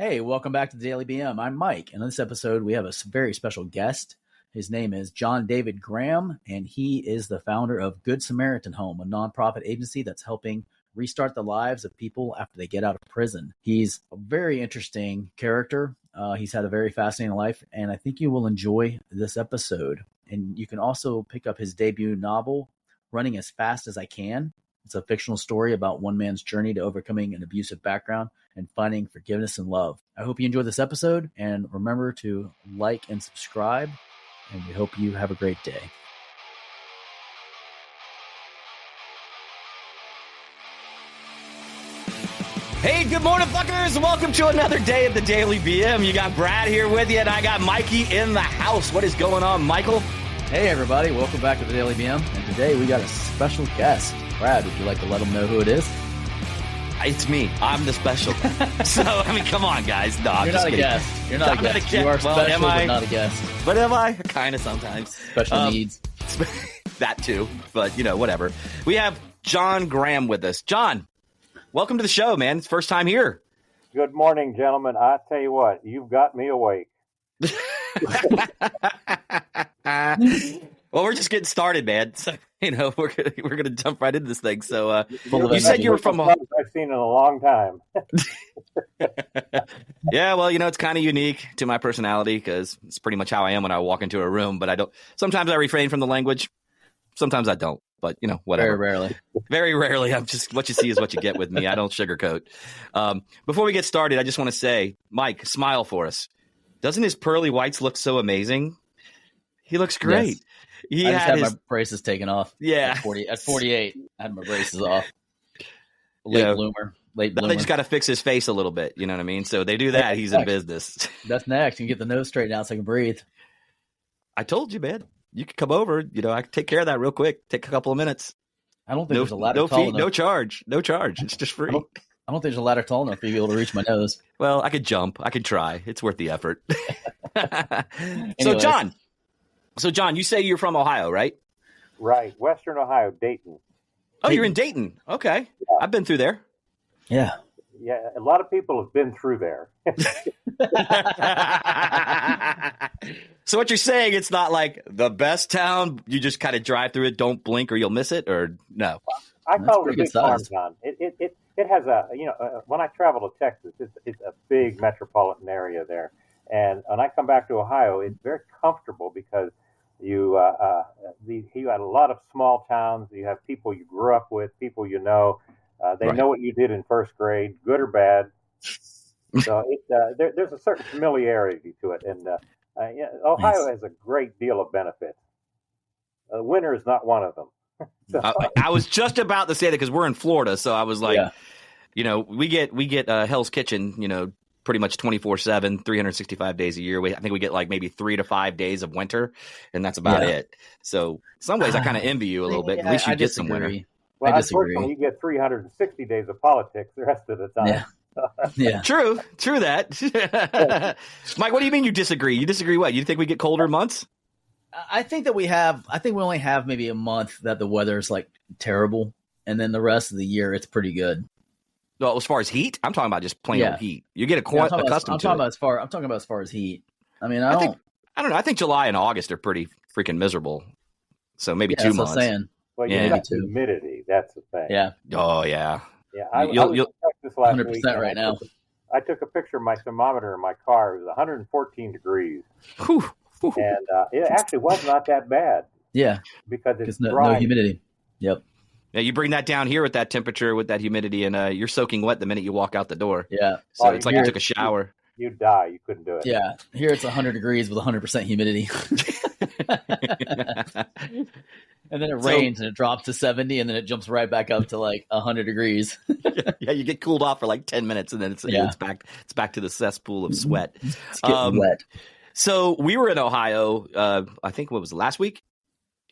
Hey, welcome back to the Daily BM. I'm Mike, and in this episode, we have a very special guest. His name is John David Graham, and he is the founder of Good Samaritan Home, a nonprofit agency that's helping restart the lives of people after they get out of prison. He's a very interesting character. He's had a very fascinating life, and I think you will enjoy this episode. And you can also pick up his debut novel, Running as Fast as I Can. It's a fictional story about one man's journey to overcoming an abusive background and finding forgiveness and love. I hope you enjoyed this episode, and remember to like and subscribe, and we hope you have a great day. Hey, good morning, fuckers, and welcome to another day of the Daily BM. You got Brad here with you, and I got Mikey in the house. What is going on, Michael? Hey, everybody. Welcome back to the Daily BM, and today we got a special guest. Brad, would you like to let them know who it is? It's me. I'm the special guy. So, I mean, come on, guys. No, I'm You're just not kidding. a guest. You're not a guest. You are Well, special, am I? but not a guest. But am I? Kind of sometimes. Special needs. That too, but, whatever. We have John Graham with us. John, welcome to the show, man. It's first time here. Good morning, gentlemen. I tell you what, you've got me awake. Well, we're just getting started, man. So, we're gonna jump right into this thing. So, You you said you were from I've seen in a long time. Yeah, well, it's kind of unique to my personality because it's pretty much how I am when I walk into a room. But I don't. Sometimes I refrain from the language. Sometimes I don't. But whatever. Very rarely. Very rarely. I'm just what you see is what you get with me. I don't sugarcoat. Before we get started, I just want to say, Mike, smile for us. Doesn't his pearly whites look so amazing? He looks great. Yes. He I just had his my braces taken off. Yeah. At 48, I had my braces off. Yeah. Late Now bloomer. they just got to fix his face a little bit. You know what I mean? So they do that. He's in business. That's next. You can get the nose straightened out so I can breathe. I told you, man. You can come over. I can take care of that real quick. Take a couple of minutes. I don't think there's a ladder No tall fee, enough. no charge. No charge. It's just free. I don't think there's a ladder tall enough for you to be able to reach my nose. Well, I could jump. I could try. It's worth the effort. Anyways. So John, you say you're from Ohio, right? Right. Western Ohio, Dayton. Oh, you're in Dayton. Okay. Yeah. I've been through there. Yeah. Yeah, a lot of people have been through there. So what you're saying, it's not like the best town. You just kind of drive through it, don't blink or you'll miss it, or no? I That's call it a pretty big good farm size. town. It has a, when I travel to Texas, it's a big metropolitan area there. And when I come back to Ohio, it's very comfortable because you had a lot of small towns. You have people you grew up with, people you know. They Right. know what you did in first grade, good or bad. So there's a certain familiarity to it. And Ohio has a great deal of benefits. Winter is not one of them. I was just about to say that because we're in Florida, so I was like, we get Hell's Kitchen, pretty much 24/7, 365 days a year. I think we get like maybe 3 to 5 days of winter, and that's about it. So in some ways, I kind of envy you a little bit. At least you get some winter. Well, I disagree. unfortunately, you get 360 days of politics the rest of the time. Yeah. Yeah. True that. Mike, what do you mean you disagree? You disagree what? You think we get colder months? I think we only have maybe a month that the weather's like terrible, and then the rest of the year it's pretty good. Well, as far as heat, I'm talking about just plain old heat. You get accustomed to it. I'm talking about as far as heat. I mean, I don't know. I think July and August are pretty freaking miserable. So maybe 2 that's months. what I'm saying. Well, Yeah. you got humidity. That's the thing. Yeah. Oh yeah. Yeah. I was in Texas last 100% week. and right now. I took a picture of my thermometer in my car. It was 114 degrees. Whew. And it actually was not that bad Yeah. because it's Because dry. no humidity. Yep. Yeah, you bring that down here with that temperature, with that humidity, and you're soaking wet the minute you walk out the door. Yeah. So Oh, it's like yeah. you took a shower. You'd die. You couldn't do it. Yeah. Here it's 100 degrees with 100% humidity. And then it rains and it drops to 70 and then it jumps right back up to like 100 degrees. Yeah, you get cooled off for like 10 minutes and then it's back to the cesspool of sweat. It's getting wet. So we were in Ohio, I think what was it, last week,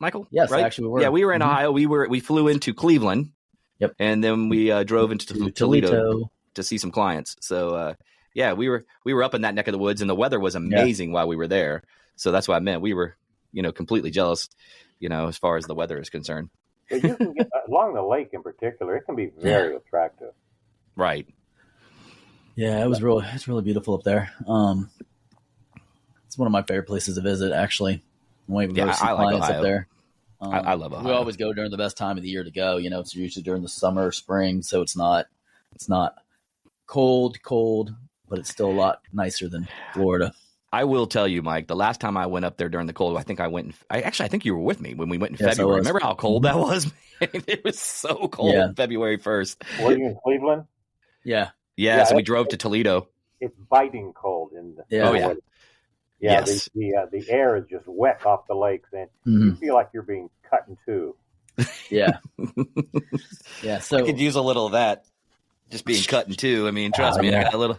Michael? Yes, right? actually we were. Yeah, we were in Mhm. Ohio. We flew into Cleveland. Yep. And then we drove into To Toledo to see some clients. So yeah, we were up in that neck of the woods and the weather was amazing while we were there. So that's what I meant. We were, completely jealous, as far as the weather is concerned. But you can get along the lake in particular. It can be very attractive. Right. Yeah, it's really beautiful up there. It's one of my favorite places to visit, actually. We go see I like clients Ohio. up there. I love Ohio. We always go during the best time of the year to go. It's usually during the summer or spring, so it's not cold, but it's still a lot nicer than Florida. I will tell you, Mike, the last time I went up there during the cold, I think I think you were with me when we went in February. Remember how cold that was? It was so cold February 1st. Were you in Cleveland? Yeah. So we drove to Toledo. It's biting cold in the yeah. Yes. The air is just wet off the lakes, and you feel like you're being cut in two. Yeah. Yeah. So I could use a little of that. Just being cut in two. I mean, trust me, I got a little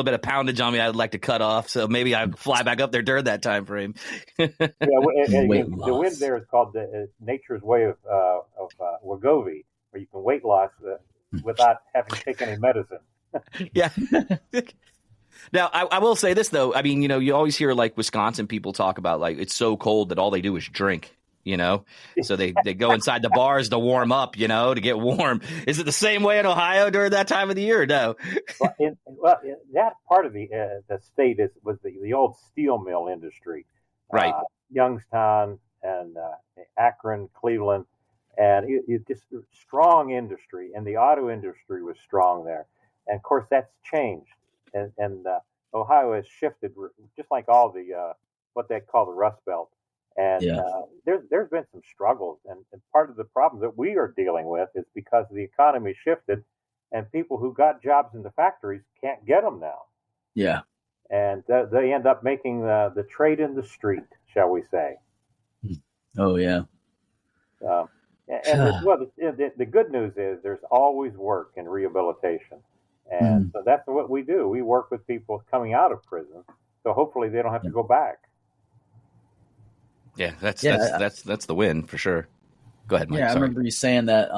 bit of poundage on me I'd like to cut off. So maybe I'd fly back up there during that time frame. The wind there is called nature's way of Wegovy, where you can weight loss without having to take any medicine. Yeah. Now, I will say this, though. I mean, you always hear like Wisconsin people talk about like it's so cold that all they do is drink. So they go inside the bars to warm up, to get warm. Is it the same way in Ohio during that time of the year? No. That part of the state was the old steel mill industry, right? Youngstown and Akron, Cleveland, and it just strong industry, and the auto industry was strong there. And of course, that's changed, and Ohio has shifted, just like all the what they call the Rust Belt. And there's been some struggles, and part of the problem that we are dealing with is because the economy shifted, and people who got jobs in the factories can't get them now. Yeah, and they end up making the trade in the street, shall we say? Oh yeah. The good news is there's always work in rehabilitation, and so that's what we do. We work with people coming out of prison, so hopefully they don't have to go back. Yeah, that's the win for sure. Go ahead, Mike. Yeah, I remember you saying that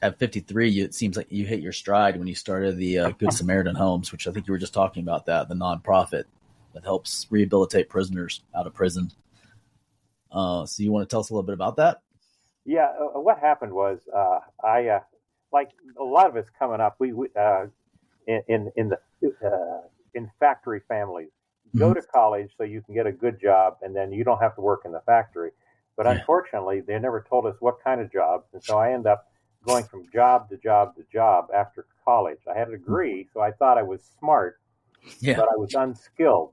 at 53, it seems like you hit your stride when you started the Good Samaritan Homes, which I think you were just talking about that, the nonprofit that helps rehabilitate prisoners out of prison. So you want to tell us a little bit about that? Yeah, what happened was I like a lot of us coming up. We in factory families. Go to college so you can get a good job, and then you don't have to work in the factory. But unfortunately, they never told us what kind of jobs, and so I ended up going from job to job to job after college. I had a degree, so I thought I was smart, but I was unskilled,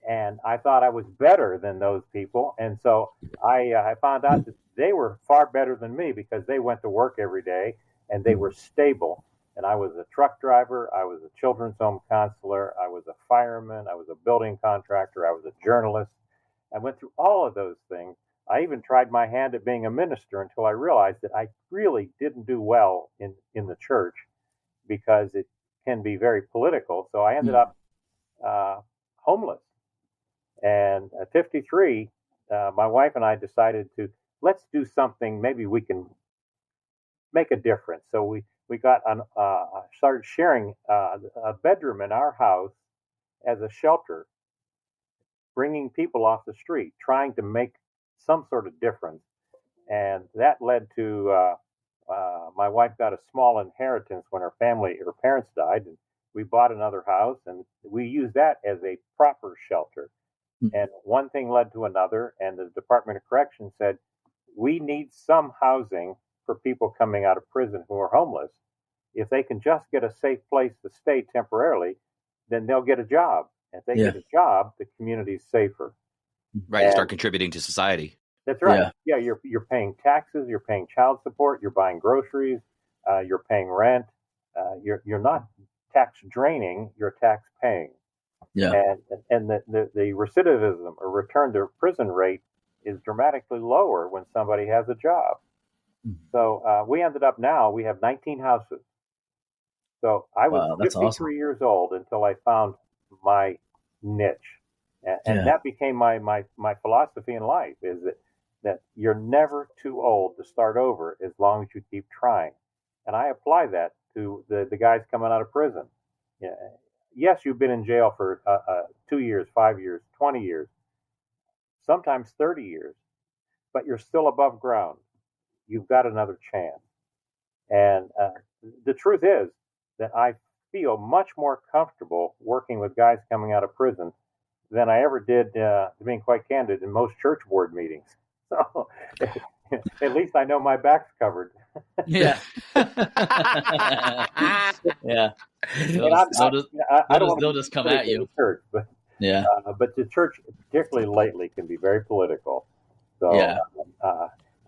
and I thought I was better than those people. And so I found out that they were far better than me because they went to work every day, and they were stable. And I was a truck driver. I was a children's home counselor. I was a fireman. I was a building contractor. I was a journalist. I went through all of those things. I even tried my hand at being a minister until I realized that I really didn't do well in the church because it can be very political. So I ended up homeless. And at 53, my wife and I decided let's do something. Maybe we can make a difference. So we started sharing a bedroom in our house as a shelter, bringing people off the street, trying to make some sort of difference. And that led to my wife got a small inheritance when her parents died, and we bought another house, and we used that as a proper shelter. And one thing led to another, and the Department of Corrections said, we need some housing for people coming out of prison who are homeless. If they can just get a safe place to stay temporarily, then they'll get a job. If they get a job, the community's safer. Right, start contributing to society. That's right. Yeah, you're paying taxes, you're paying child support, you're buying groceries, you're paying rent. You're not tax draining, you're tax paying. Yeah. And the recidivism or return to prison rate is dramatically lower when somebody has a job. So we ended up now, we have 19 houses. So I was 53 years old until I found my niche. And that became my philosophy in life, is that you're never too old to start over as long as you keep trying. And I apply that to the guys coming out of prison. Yes, you've been in jail for 2 years, 5 years, 20 years, sometimes 30 years, but you're still above ground. You've got another chance. And the truth is that I feel much more comfortable working with guys coming out of prison than I ever did, being quite candid, in most church board meetings. So at least I know my back's covered. Yeah. Yeah. They'll just come at you. Church, but yeah. But the church, particularly lately, can be very political. So yeah.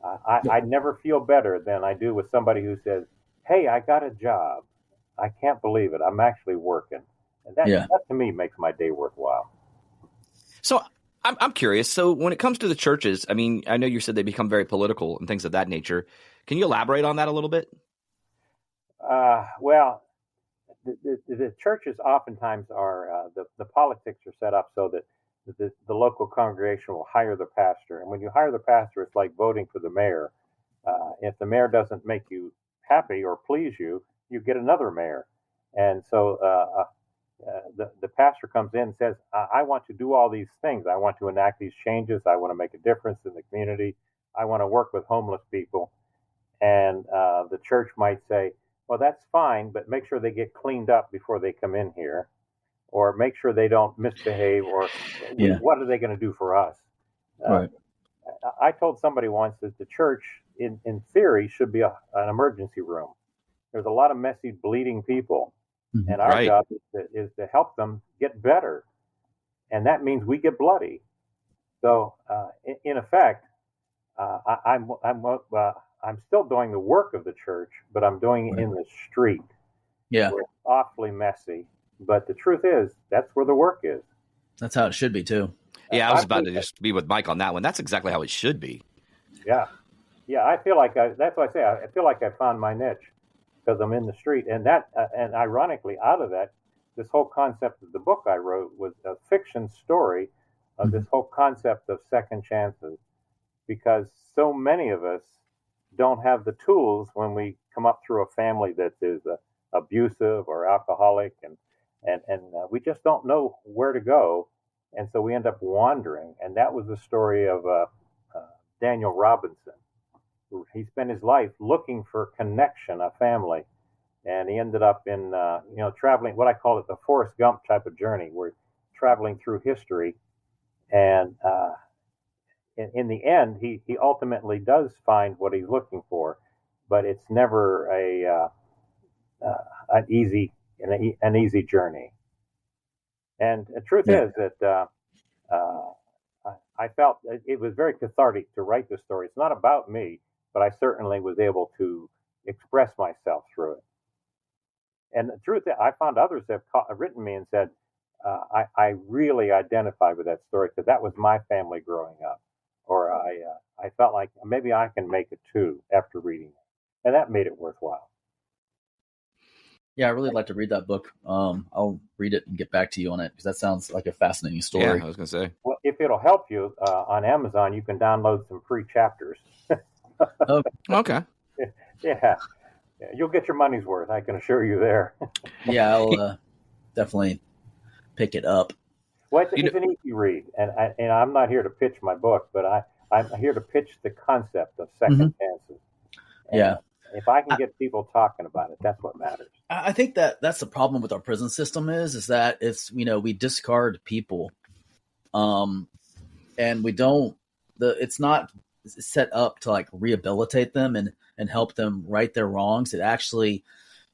I never feel better than I do with somebody who says, "Hey, I got a job. I can't believe it. I'm actually working." And that to me makes my day worthwhile. So I'm curious. So when it comes to the churches, I mean, I know you said they become very political and things of that nature. Can you elaborate on that a little bit? Well, the churches oftentimes are the politics are set up so that the local congregation will hire the pastor, and when you hire the pastor, it's like voting for the mayor. If the mayor doesn't make you happy or please you, you get another mayor, and so the pastor comes in and says, I want to do all these things. I want to enact these changes. I want to make a difference in the community. I want to work with homeless people. And the church might say, well, that's fine, but make sure they get cleaned up before they come in here, or make sure they don't misbehave, or what are they going to do for us? Right. I told somebody once that the church, in theory, should be an emergency room. There's a lot of messy, bleeding people. And our job is to help them get better. And that means we get bloody. So, in effect, I'm still doing the work of the church, but I'm doing it in the street. Yeah. It's awfully messy. But the truth is, that's where the work is. That's how it should be, too. Yeah, I was about to just be with Mike on that one. That's exactly how it should be. Yeah. Yeah, I feel like that's what I say. I feel like I found my niche, because I'm in the street. And and ironically, out of that, this whole concept of the book I wrote was a fiction story of this whole concept of second chances, because so many of us don't have the tools when we come up through a family that is abusive or alcoholic, and we just don't know where to go, and so we end up wandering. And that was the story of Daniel Robinson. He spent his life looking for connection, a family, and he ended up in traveling, what I call it, the Forrest Gump type of journey, where traveling through history, and in the end, he ultimately does find what he's looking for, but it's never an easy journey. And the truth is that I felt it was very cathartic to write this story. It's not about me, but I certainly was able to express myself through it. And the truth is, I found others have written me and said, I really identify with that story, because that was my family growing up. Or I felt like maybe I can make it too after reading it. And that made it worthwhile. Yeah, I really like to read that book. I'll read it and get back to you on it, because that sounds like a fascinating story. Yeah, I was going to say. Well, if it'll help you, on Amazon, you can download some free chapters. Okay. Yeah. You'll get your money's worth, I can assure you there. Yeah, I'll definitely pick it up. Well, it's an easy read, and I'm not here to pitch my book, but I'm here to pitch the concept of second chances. And if I can get people talking about it, that's what matters. I think that's the problem with our prison system is that it's, we discard people, and we don't. It's not set up to like rehabilitate them and help them right their wrongs. It actually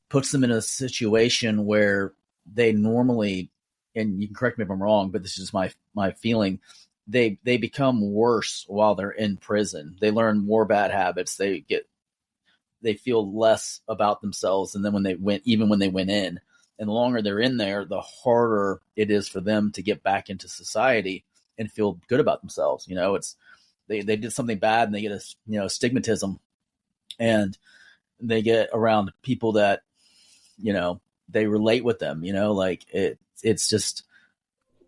puts them in a situation where they normally, and you can correct me if I'm wrong, but this is my feeling, they become worse while they're in prison. They learn more bad habits. They feel less about themselves. And then when they went in, and the longer they're in there, the harder it is for them to get back into society and feel good about themselves. It's, they did something bad and they get a stigmatism, and they get around people that, they relate with them, like it's just,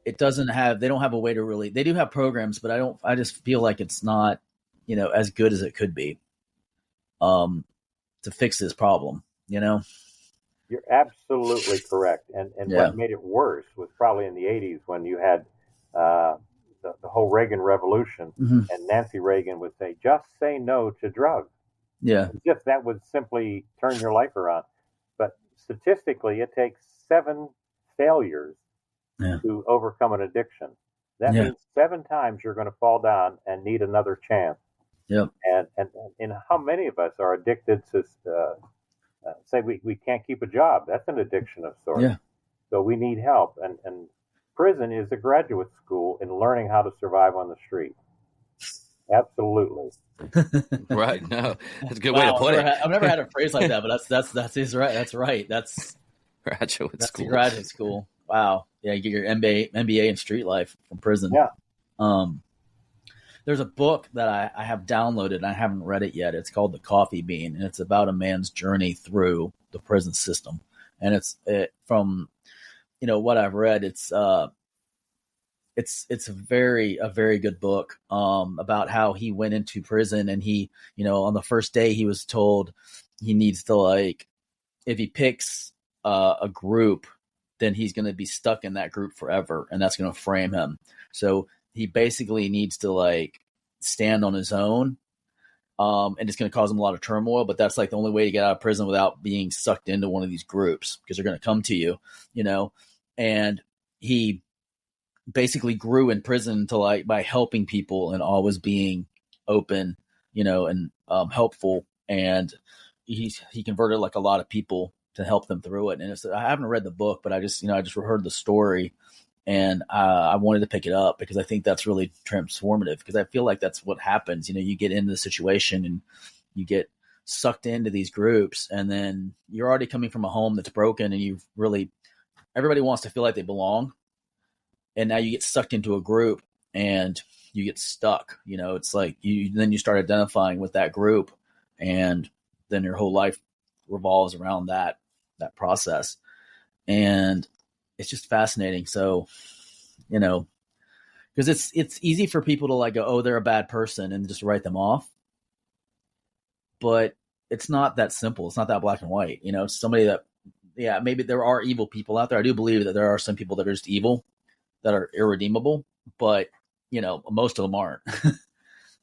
they don't have a way to really, they do have programs, but I just feel like it's not, as good as it could be, to fix this problem, You're absolutely correct. And what made it worse was probably in the 80s, when you had the whole Reagan revolution, and Nancy Reagan would say, just say no to drugs. Yeah. Just that would simply turn your life around. But statistically, it takes 7 failures to overcome an addiction. That means 7 times you're going to fall down and need another chance. Yep. And how many of us are addicted to say we can't keep a job? That's an addiction of sorts. Yeah. So we need help. And prison is a graduate school in learning how to survive on the street. Absolutely. Right. No, that's a good way to put it. I've never had a phrase like that, but that's right. That's right. That's graduate school. The graduate school. Wow. Yeah, you get your MBA in street life from prison. Yeah. There's a book that I have downloaded and I haven't read it yet. It's called The Coffee Bean, and it's about a man's journey through the prison system. And from what I've read, it's a very good book about how he went into prison, and he, on the first day he was told he needs to, if he picks a group, then he's going to be stuck in that group forever, and that's going to frame him. So he basically needs to stand on his own, and it's going to cause him a lot of turmoil, but that's the only way to get out of prison without being sucked into one of these groups, because they're going to come to you, and he basically grew in prison to by helping people and always being open, and helpful. And he converted a lot of people to help them through it. And I haven't read the book, but I just heard the story, and I wanted to pick it up because I think that's really transformative, because I feel like that's what happens. You get into the situation and you get sucked into these groups, and then you're already coming from a home that's broken, and everybody wants to feel like they belong. And now you get sucked into a group and you get stuck. It's then you start identifying with that group, and then your whole life revolves around that process. And it's just fascinating. So, because it's easy for people to go, oh, they're a bad person, and just write them off. But it's not that simple. It's not that black and white. It's somebody that, maybe there are evil people out there. I do believe that there are some people that are just evil, that are irredeemable, but most of them aren't.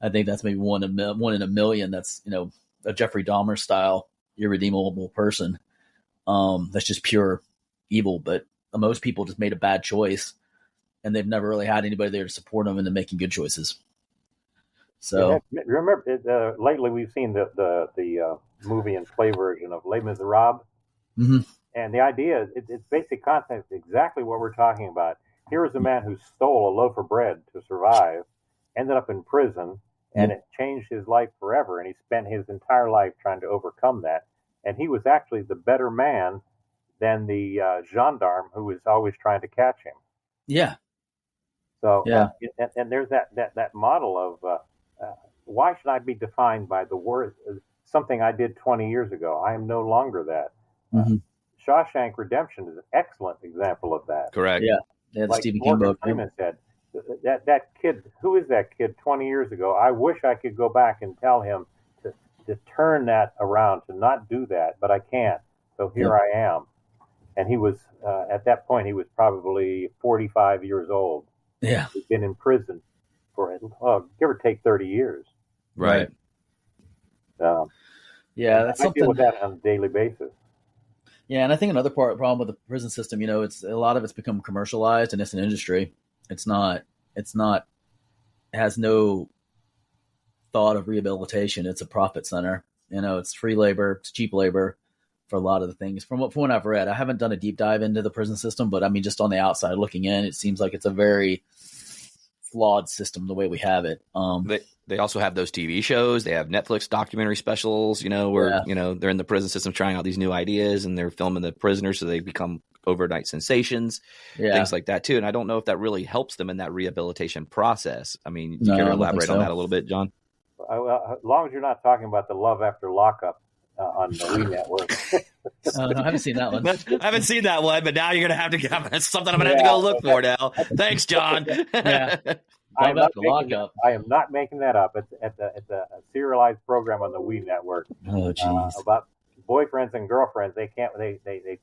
I think that's maybe one in a million. That's a Jeffrey Dahmer style irredeemable person. That's just pure evil. But most people just made a bad choice, and they've never really had anybody there to support them into making good choices. So remember, lately we've seen the movie and play version of Les Miserables, and the idea, its basic concept is exactly what we're talking about. Here is a man who stole a loaf of bread to survive, ended up in prison, and it changed his life forever. And he spent his entire life trying to overcome that. And he was actually the better man than the gendarme who was always trying to catch him. Yeah. So, and there's that model of why should I be defined by the word, something I did 20 years ago? I am no longer that. Shawshank Redemption is an excellent example of that. Correct. Yeah. Yeah, the Stephen King book. Freeman said, that kid, who is that kid 20 years ago? I wish I could go back and tell him to turn that around, to not do that, but I can't. So here I am. And he was, at that point, he was probably 45 years old. Yeah. He'd been in prison for, give or take 30 years. Right. That's something. I deal with that on a daily basis. Yeah, and I think another problem with the prison system, it's a lot of it's become commercialized, and it's an industry. It has no thought of rehabilitation. It's a profit center. It's free labor, it's cheap labor for a lot of the things. From what I've read, I haven't done a deep dive into the prison system, but I mean, just on the outside looking in, it seems like it's a very flawed system the way we have it. They also have those TV shows. They have Netflix documentary specials, where, they're in the prison system trying out these new ideas, and they're filming the prisoners so they become overnight sensations, things like that too. And I don't know if that really helps them in that rehabilitation process. I mean, do you care to elaborate on that a little bit, John? Well, as long as you're not talking about the Love After Lockup on the We Network. No, I haven't seen that one. I haven't seen that one, but now you're going to have to – that's something I'm going to have to go look for now. Thanks, John. I am not making that up. It's a serialized program on the We Network. Oh, geez. About boyfriends and girlfriends. They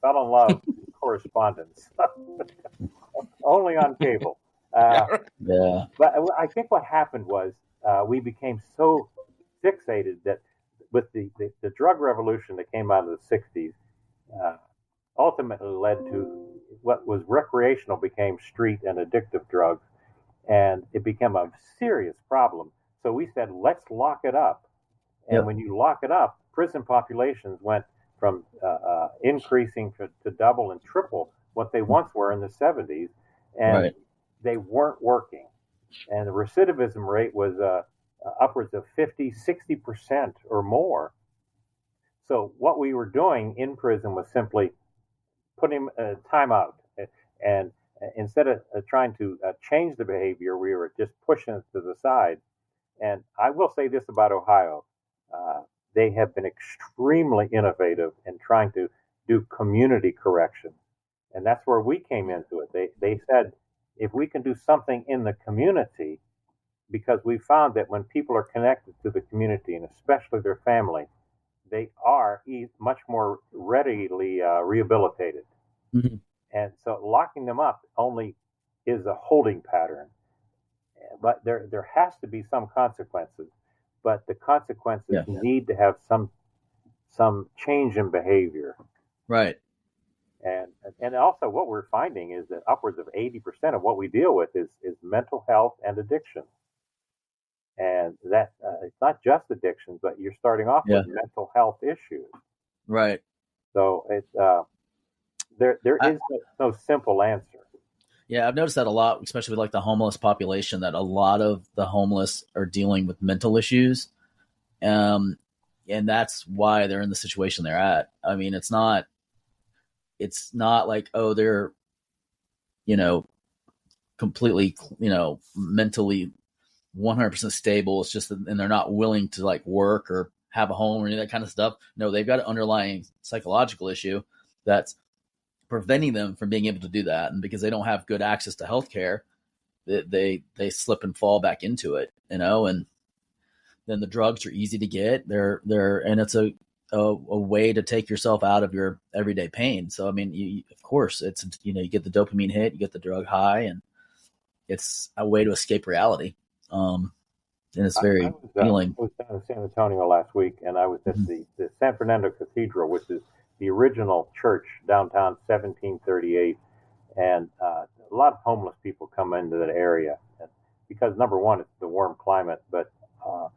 fell in love in correspondence. Only on cable. But I think what happened was we became so fixated that with the drug revolution that came out of the 60s, ultimately led to what was recreational became street and addictive drugs, and it became a serious problem. So we said, let's lock it up. And Yep. when you lock it up, prison populations went from increasing to double and triple what they once were in the 70s, and Right. they weren't working. And the recidivism rate was upwards of 50, 60% or more. So what we were doing in prison was simply putting time out. And instead of trying to change the behavior, we were just pushing it to the side. And I will say this about Ohio. Uh, they have been extremely innovative in trying to do community correction. And that's where we came into it. They said, if we can do something in the community, because we found that when people are connected to the community, and especially their family, they are much more readily rehabilitated. Mm-hmm. And so locking them up only is a holding pattern. But there has to be some consequences. But the consequences need to have some change in behavior. Right. And also what we're finding is that upwards of 80% of what we deal with is mental health and addiction. And that it's not just addictions, but you're starting off with mental health issues. Right. So it's there is no simple answer. Yeah, I've noticed that a lot, especially with like the homeless population, that a lot of the homeless are dealing with mental issues. And that's why they're in the situation they're at. I mean, it's not like, oh, they're, completely, mentally 100% stable. It's just, and they're not willing to like work or have a home or any of that kind of stuff. No, they've got an underlying psychological issue that's preventing them from being able to do that. And because they don't have good access to healthcare, they slip and fall back into it, and then the drugs are easy to get. And it's a way to take yourself out of your everyday pain. So, I mean, of course it's, you get the dopamine hit, you get the drug high, and it's a way to escape reality. And it's very healing. I was down in San Antonio last week, and I was at the San Fernando Cathedral, which is the original church downtown, 1738. And a lot of homeless people come into that area because, number one, it's the warm climate, but I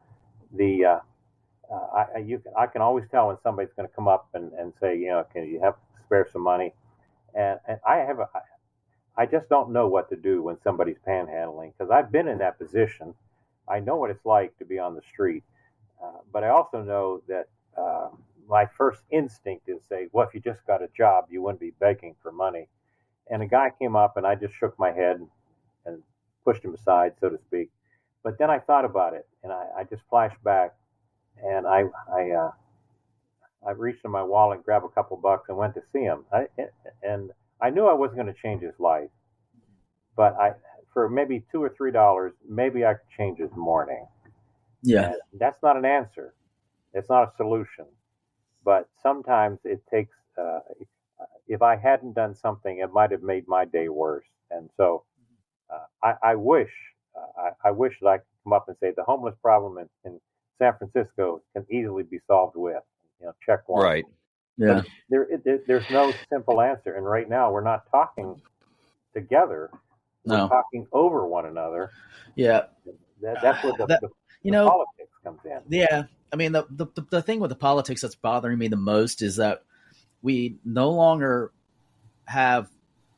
can always tell when somebody's going to come up and say, can you spare some money? And I just don't know what to do when somebody's panhandling, because I've been in that position. I know what it's like to be on the street, but I also know that my first instinct is say, well, if you just got a job, you wouldn't be begging for money. And a guy came up, and I just shook my head and pushed him aside, so to speak. But then I thought about it, and I just flashed back, and I reached in my wallet and grabbed a couple bucks and went to see him. And I knew I wasn't going to change his life, but for maybe $2 or $3, maybe I could change his morning. Yeah, and that's not an answer. It's not a solution. But sometimes it takes. If I hadn't done something, it might have made my day worse. And so, I wish that I could come up and say the homeless problem in San Francisco can easily be solved with, check one. Right. Yeah. But there's no simple answer. And right now, we're not talking together. We're talking over one another. Yeah. That's where the politics comes in. Yeah. I mean, the thing with the politics that's bothering me the most is that we're no longer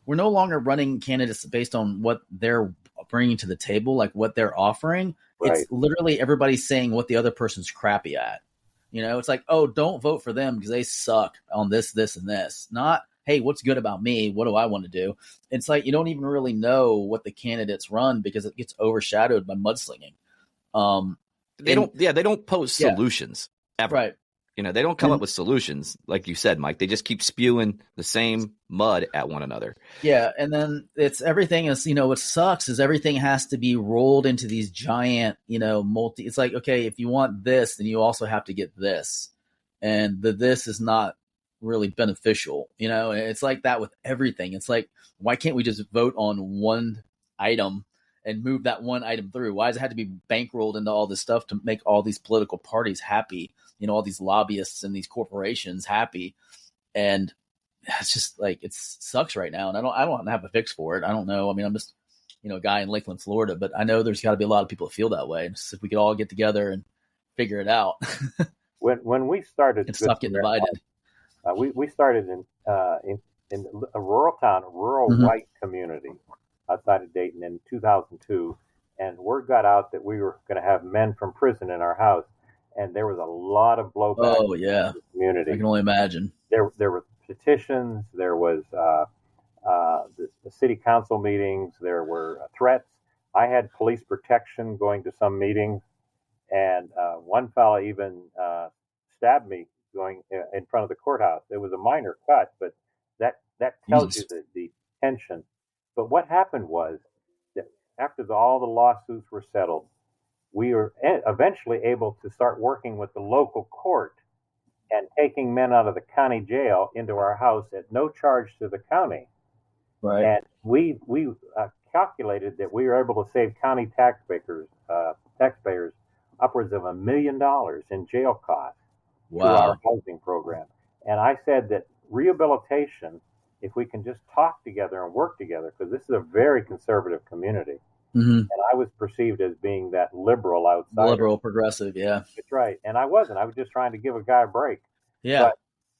running candidates based on what they're bringing to the table, like what they're offering. Right. It's literally everybody saying what the other person's crappy at. It's like, oh, don't vote for them because they suck on this, and this. Not, hey, what's good about me? What do I want to do? It's like you don't even really know what the candidates run because it gets overshadowed by mudslinging. They don't pose solutions ever. Right. They don't come up with solutions, like you said, Mike. They just keep spewing the same mud at one another. Yeah, and then everything is, what sucks is everything has to be rolled into these giant, it's like, okay, if you want this, then you also have to get this. And this is not really beneficial, and it's like that with everything. It's like, why can't we just vote on one item and move that one item through? Why does it have to be bankrolled into all this stuff to make all these political parties happy? All these lobbyists and these corporations happy. And it's just like, it sucks right now. And I don't have a fix for it. I don't know. I mean, I'm just, a guy in Lakeland, Florida, but I know there's got to be a lot of people that feel that way. And if we could all get together and figure it out. When we started, and stop getting divided. We started in a rural town, a rural white community outside of Dayton in 2002, and word got out that we were going to have men from prison in our house, and there was a lot of blowback. Oh yeah, in the community. I can only imagine. There were petitions. There was the city council meetings. There were threats. I had police protection going to some meetings, and one fella even stabbed me going in front of the courthouse. It was a minor cut, but that tells you the tension. But what happened was that after all the lawsuits were settled, we were eventually able to start working with the local court and taking men out of the county jail into our house at no charge to the county. Right. And we calculated that we were able to save county taxpayers upwards of $1 million in jail costs through our housing program. And I said that rehabilitation, if we can just talk together and work together, because this is a very conservative community, and I was perceived as being that liberal outsider. Liberal, progressive, yeah. That's right. And I wasn't. I was just trying to give a guy a break. Yeah.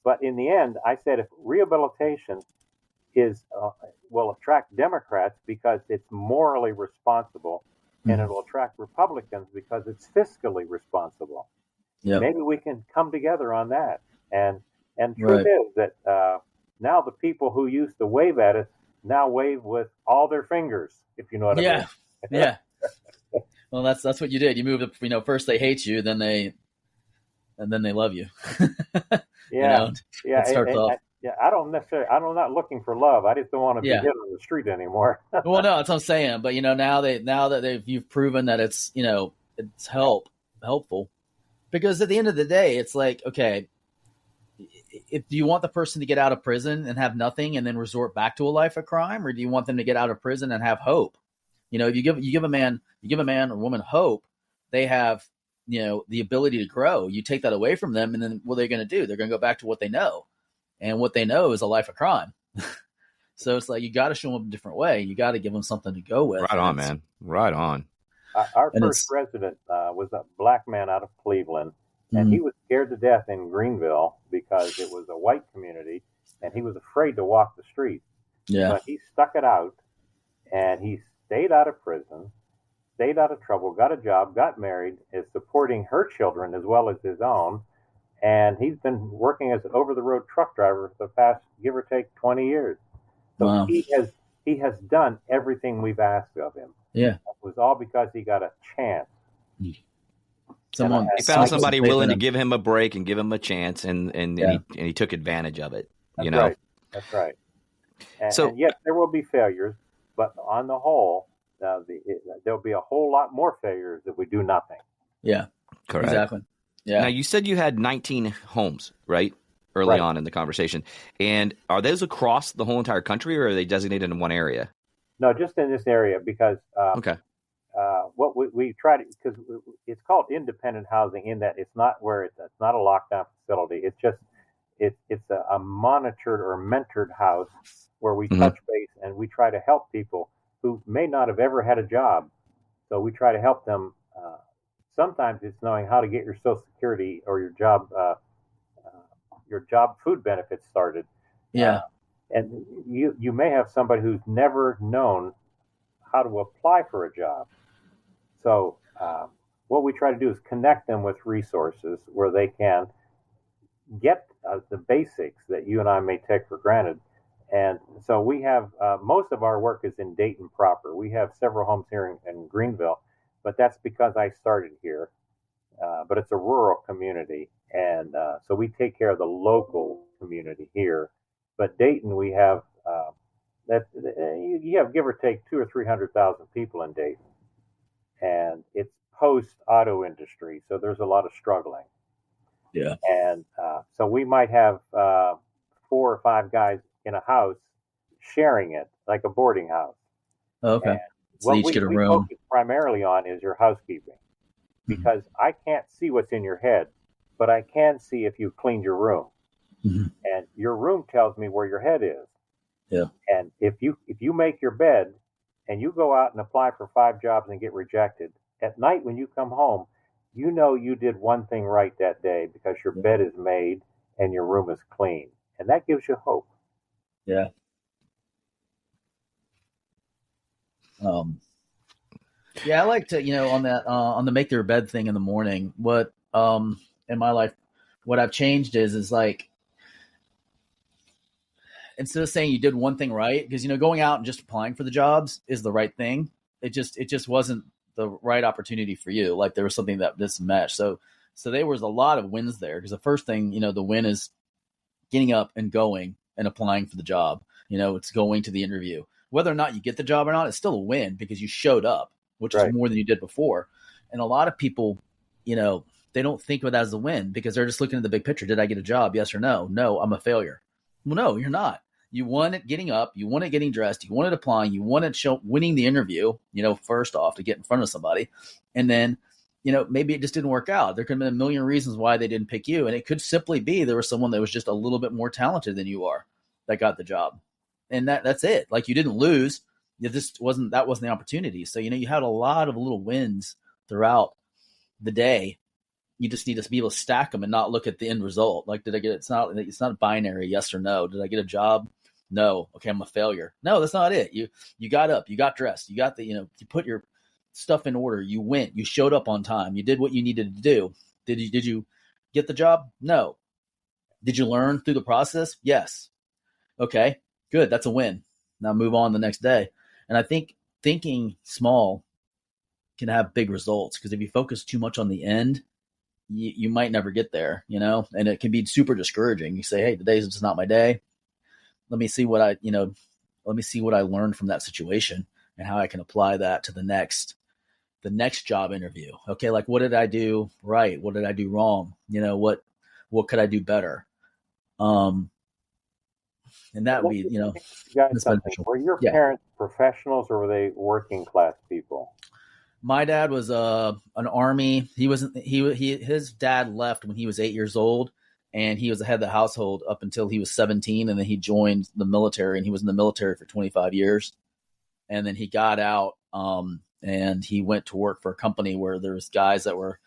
But in the end, I said if rehabilitation will attract Democrats because it's morally responsible, and it will attract Republicans because it's fiscally responsible. Yep. Maybe we can come together on that. And truth is that now the people who used to wave at us now wave with all their fingers, if you know what I mean. Yeah. Well, that's what you did. You moved up, first they hate you, then they love you. Yeah. It starts off. I'm not looking for love. I just don't want to be hit on the street anymore. Well, no, that's what I'm saying. But now that you've proven that it's it's helpful, because at the end of the day, it's like, okay, if do you want the person to get out of prison and have nothing and then resort back to a life of crime, or do you want them to get out of prison and have hope? If you give a man or woman hope, they have the ability to grow. You take that away from them, and then what are they going to do? They're going to go back to what they know, and what they know is a life of crime. So it's like you got to show them a different way. You got to give them something to go with. Right on, man. Right on. Our first resident was a black man out of Cleveland, and he was scared to death in Greenville because it was a white community, and he was afraid to walk the streets. Yeah. But he stuck it out, and he stayed out of prison, stayed out of trouble, got a job, got married, is supporting her children as well as his own, and he's been working as an over-the-road truck driver for the past, give or take, 20 years. So he has done everything we've asked of him. Yeah. It was all because he got a chance. He found somebody willing to give him a break and give him a chance, and he took advantage of it. That's right. And yes, there will be failures, but on the whole, there'll be a whole lot more failures if we do nothing. Yeah, correct. Exactly. Yeah. Now, you said you had 19 homes, right? Early on in the conversation. And are those across the whole entire country, or are they designated in one area? No, just in this area, because what we try to, because it's called independent housing in that it's not not a lockdown facility. It's just it's a monitored or mentored house where we touch base and we try to help people who may not have ever had a job. So we try to help them. Sometimes it's knowing how to get your Social Security or your job food benefits started. Yeah. And you may have somebody who's never known how to apply for a job. So what we try to do is connect them with resources where they can get the basics that you and I may take for granted. And so we have most of our work is in Dayton proper. We have several homes here in Greenville, but that's because I started here. But it's a rural community, and so we take care of the local community here. But Dayton, we have you have give or take 200,000 or 300,000 people in Dayton, and it's post auto industry, so there's a lot of struggling. Yeah, and so we might have 4 or 5 guys in a house sharing it, like a boarding house. Okay, and so each get a room. What we focus primarily on is your housekeeping. Because I can't see what's in your head, but I can see if you cleaned your room. Mm-hmm. and your room tells me where your head is. Yeah. And if you make your bed and you go out and apply for 5 jobs and get rejected, at night when you come home, you know you did one thing right that day because your bed is made and your room is clean. And that gives you hope. Yeah. Yeah, I like to, on the make their bed thing in the morning, what in my life, what I've changed is like, instead of saying you did one thing right, because going out and just applying for the jobs is the right thing. It just wasn't the right opportunity for you. Like there was something that didn't match. So there was a lot of wins there, because the first thing, the win is getting up and going and applying for the job. It's going to the interview. Whether or not you get the job or not, it's still a win because you showed up, which is more than you did before. And a lot of people, they don't think of it as a win because they're just looking at the big picture. Did I get a job? Yes or no? No, I'm a failure. Well, no, you're not. You won it getting up. You won it getting dressed. You won it applying. You won it winning the interview, first off to get in front of somebody. And then, maybe it just didn't work out. There could have been a million reasons why they didn't pick you. And it could simply be there was someone that was just a little bit more talented than you are that got the job. And that's it. Like you didn't lose. That wasn't the opportunity. So, you had a lot of little wins throughout the day. You just need to be able to stack them and not look at the end result. Like, did I get it? It's not binary, yes or no. Did I get a job? No. Okay, I'm a failure. No, that's not it. You got up, you got dressed, you got you put your stuff in order. You went, you showed up on time. You did what you needed to do. Did you get the job? No. Did you learn through the process? Yes. Okay, good. That's a win. Now move on the next day. And I think thinking small can have big results, because if you focus too much on the end, you might never get there, and it can be super discouraging. You say, hey, today's just not my day. Let me see what I learned from that situation and how I can apply that to the next job interview. Okay. Like, what did I do right? What did I do wrong? What could I do better? And that would be, you guys something. Were your parents professionals or were they working class people? My dad was an Army. His dad left when he was 8 years old, and he was the head of the household up until he was 17, and then he joined the military, and he was in the military for 25 years. And then he got out, and he went to work for a company where there was guys that were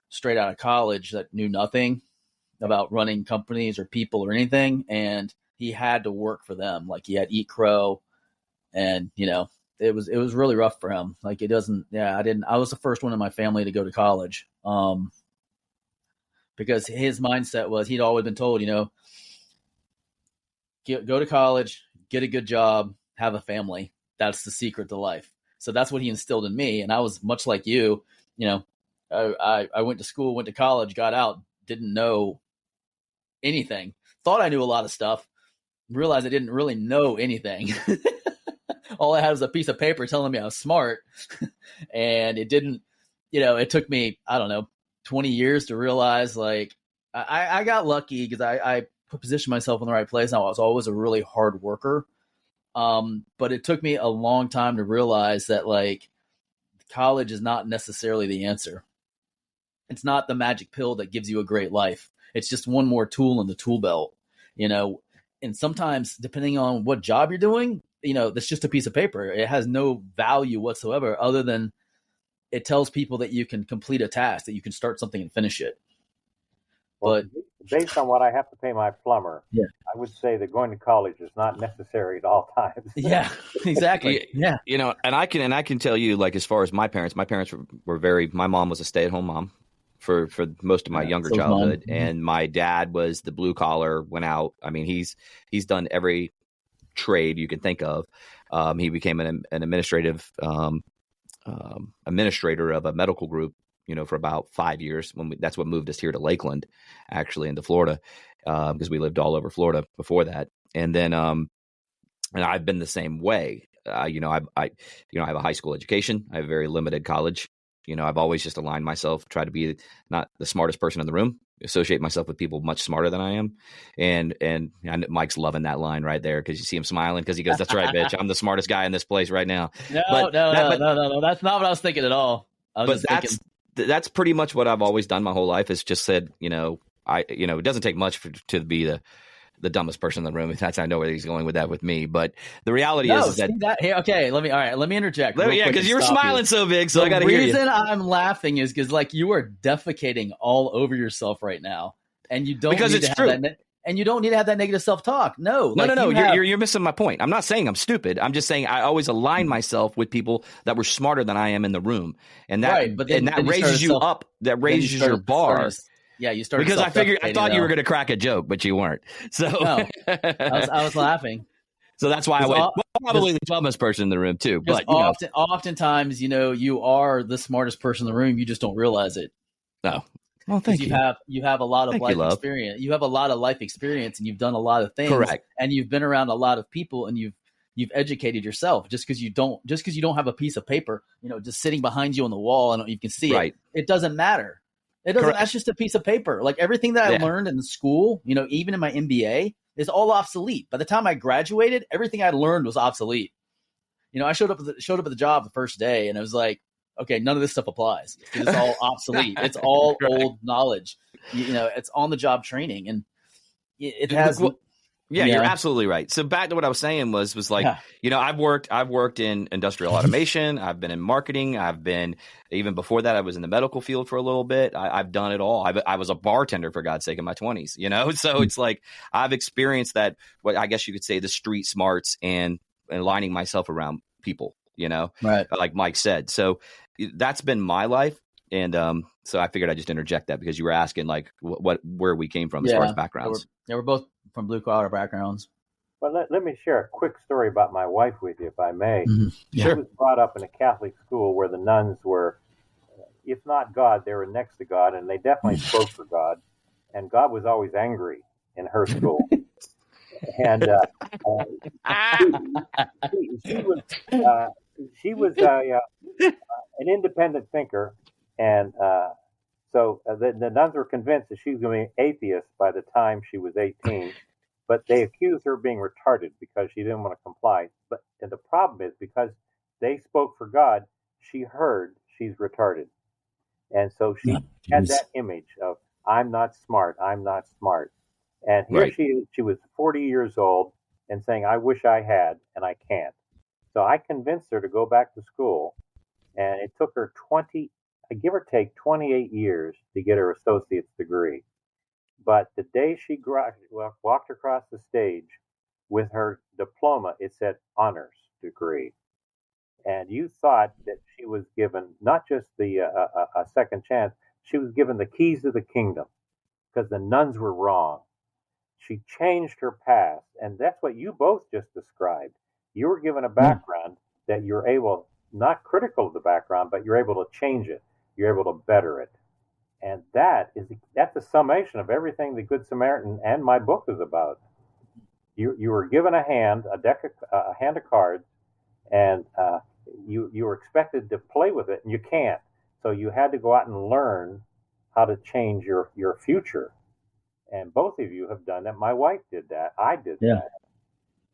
straight out of college that knew nothing about running companies or people or anything, and he had to work for them. Like he had to eat crow, and it was really rough for him. Like I was the first one in my family to go to college. Because his mindset was, he'd always been told, go to college, get a good job, have a family. That's the secret to life. So that's what he instilled in me. And I was much like you, I went to school, went to college, got out, didn't know anything. Thought I knew a lot of stuff, realized I didn't really know anything. All I had was a piece of paper telling me I was smart. And it didn't, it took me, I don't know, 20 years to realize, like, I got lucky because I positioned myself in the right place. Now I was always a really hard worker. But it took me a long time to realize that, like, college is not necessarily the answer. It's not the magic pill that gives you a great life. It's just one more tool in the tool belt, and sometimes depending on what job you're doing, that's just a piece of paper. It has no value whatsoever other than it tells people that you can complete a task, that you can start something and finish it. Well, but based on what I have to pay my plumber, I would say that going to college is not necessary at all times. Yeah, exactly. Yeah. And I can tell you, like, as far as my parents were my mom was a stay-at-home mom for most of my younger childhood. And my dad was the blue collar, went out. I mean, he's done every trade you can think of. He became an administrative administrator of a medical group, for about 5 years. That's what moved us here to Lakeland, actually, into Florida, because we lived all over Florida before that. And then, and I've been the same way. I have a high school education. I have a very limited college. I've always just aligned myself, try to be not the smartest person in the room, associate myself with people much smarter than I am. And Mike's loving that line right there, because you see him smiling, because he goes, "That's right, bitch. I'm the smartest guy in this place right now." No. That's not what I was thinking at all. That's pretty much what I've always done my whole life, is just said, it doesn't take much to be the dumbest person in the room. That's I know where he's going with that with me, but the reality is that hey, okay. Let me interject. Because you were smiling so big, so I got to hear you. The reason I'm laughing is because like you are defecating all over yourself right now, and you don't because need it's to have true. that. And you don't need to have that negative self-talk. No. You're missing my point. I'm not saying I'm stupid. I'm just saying I always align myself with people that were smarter than I am in the room, and that right. But then raises you up. That raises your bar. You started because I thought you were going to crack a joke, but you weren't. So no, I was laughing. So that's why I went probably the dumbest person in the room too. But oftentimes, you are the smartest person in the room. You just don't realize it. No. Well, thank you. You have a lot of life experience. You have a lot of life experience, and you've done a lot of things. Correct. And you've been around a lot of people, and you've educated yourself. Just because you don't have a piece of paper, just sitting behind you on the wall, and you can see it. It doesn't matter. It doesn't. Correct. That's just a piece of paper. Like everything that I learned in school, even in my MBA, is all obsolete. By the time I graduated, everything I learned was obsolete. I showed up at the job the first day, and it was like, okay, none of this stuff applies. It's all obsolete. It's all old knowledge. It's on the job training, and it has. Yeah, you're absolutely right. So back to what I was saying was like, I've worked in industrial automation. I've been in marketing. I've been, even before that, I was in the medical field for a little bit. I've done it all. I was a bartender, for God's sake, in my 20s, So it's like, I've experienced that, what I guess you could say, the street smarts and aligning myself around people, right. Like Mike said. So that's been my life. And so I figured I'd just interject that because you were asking like where we came from as far as backgrounds. We're both from blue collar backgrounds. Well, let me share a quick story about my wife with you, if I may. Mm-hmm. Yeah. She was brought up in a Catholic school where the nuns were, if not God, they were next to God, and they definitely spoke for God. And God was always angry in her school. And she was an independent thinker, and so the nuns were convinced that she was going to be an atheist by the time she was 18, but they accused her of being retarded because she didn't want to comply. And the problem is because they spoke for God, she heard she's retarded. And so she had that image of, I'm not smart, I'm not smart. And here she was 40 years old and saying, I wish I had, and I can't. So I convinced her to go back to school, and it took her give or take 28 years to get her associate's degree. But the day she walked across the stage with her diploma, it said honors degree. And you thought that she was given not just a second chance, she was given the keys to the kingdom because the nuns were wrong. She changed her past, and that's what you both just described. You were given a background that you're able, not critical of the background, but you're able to change it. You're able to better it. And that's the summation of everything the Good Samaritan and my book is about. You were given a hand of cards, and you were expected to play with it, and you can't. So you had to go out and learn how to change your future. And both of you have done that. My wife did that. I did that.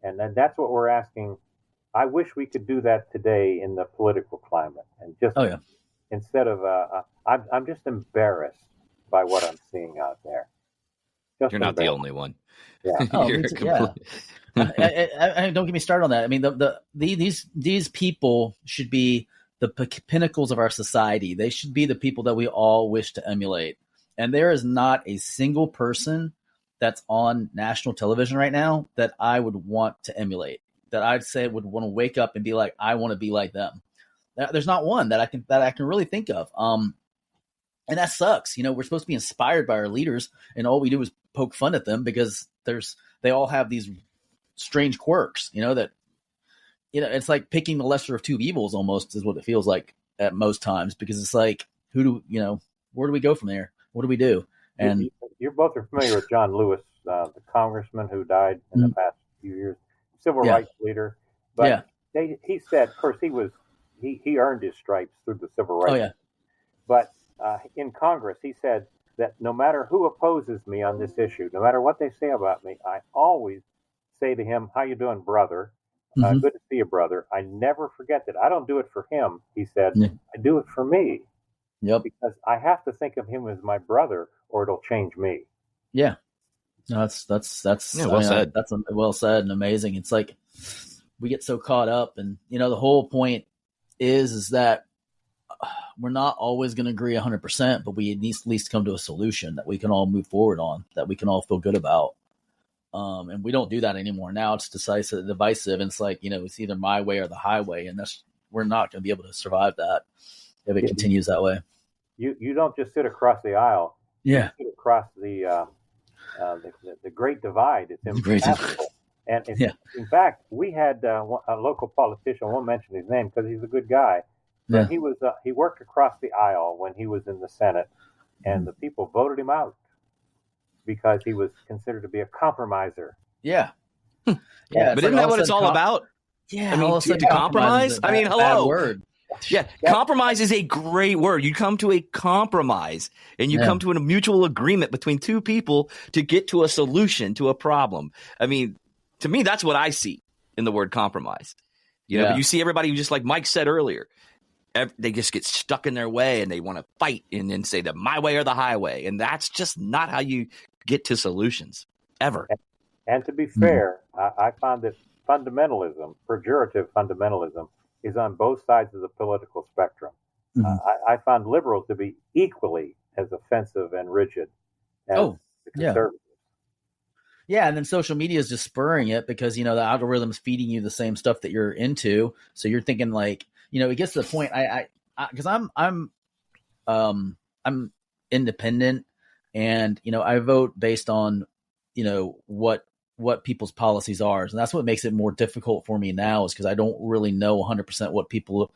And then that's what we're asking. I wish we could do that today in the political climate. And just instead of, I'm just embarrassed by what I'm seeing out there. You're not the only one. Yeah. Don't get me started on that. I mean, these people should be the pinnacles of our society. They should be the people that we all wish to emulate. And there is not a single person that's on national television right now that I would want to emulate, that I'd say would want to wake up and be like, I want to be like them. There's not one that I can really think of. And that sucks. We're supposed to be inspired by our leaders, and all we do is poke fun at them because they all have these strange quirks, that, it's like picking the lesser of two evils almost is what it feels like at most times, because it's like, where do we go from there? What do we do? And you both are familiar with John Lewis, the congressman who died in the past few years, civil rights leader. But he said, of course, he earned his stripes through the civil rights. Oh, yeah. But in Congress, he said that no matter who opposes me on this issue, no matter what they say about me, I always say to him, how you doing, brother? Good to see you, brother. I never forget that. I don't do it for him, he said. I do it for me. Yep. Because I have to think of him as my brother, or it'll change me. Yeah. No, that's Yeah, well said. That's well said and amazing. It's like we get so caught up, and the whole point is that we're not always going to agree 100%, but we need at least come to a solution that we can all move forward on, that we can all feel good about. And we don't do that anymore. Now it's divisive. And it's like, it's either my way or the highway. And we're not going to be able to survive that if it continues that way. You don't just sit across the aisle. Yeah. You sit across the Great Divide. It's impassable. And in fact, we had a local politician, I won't mention his name because he's a good guy. But he worked across the aisle when he was in the Senate, and the people voted him out because he was considered to be a compromiser. Yeah. Yeah. But isn't that what it's all about? Yeah. I mean, to compromise? I mean, hello. Word. Yeah. Compromise is a great word. You come to a compromise and you come to a mutual agreement between two people to get to a solution to a problem. I mean, to me, that's what I see in the word compromise. But you see everybody, just like Mike said earlier, they just get stuck in their way and they want to fight and then say that my way or the highway. And that's just not how you get to solutions ever. And to be fair, I found that fundamentalism, pejorative fundamentalism, is on both sides of the political spectrum. I found liberals to be equally as offensive and rigid as the conservatives. Yeah, and then social media is just spurring it because, the algorithm's feeding you the same stuff that you're into. So you're thinking like, it gets to the point because I'm independent and, I vote based on, what people's policies are. And that's what makes it more difficult for me now is because I don't really know 100% what people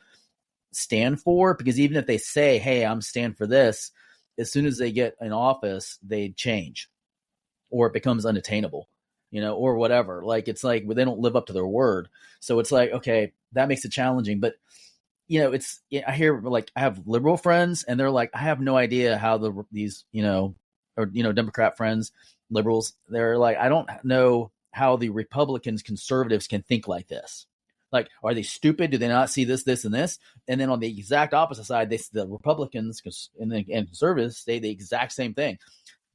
stand for, because even if they say, hey, I'm stand for this, as soon as they get in office, they change or it becomes unattainable, or whatever. Like, it's like they don't live up to their word. So it's like, okay, that makes it challenging. But, I hear like I have liberal friends and they're like, I have no idea how these, Democrat friends, liberals, they're like, I don't know how the Republicans, conservatives can think like this. Like, are they stupid? Do they not see this, this, and this? And then on the exact opposite side, the Republicans and conservatives say the exact same thing.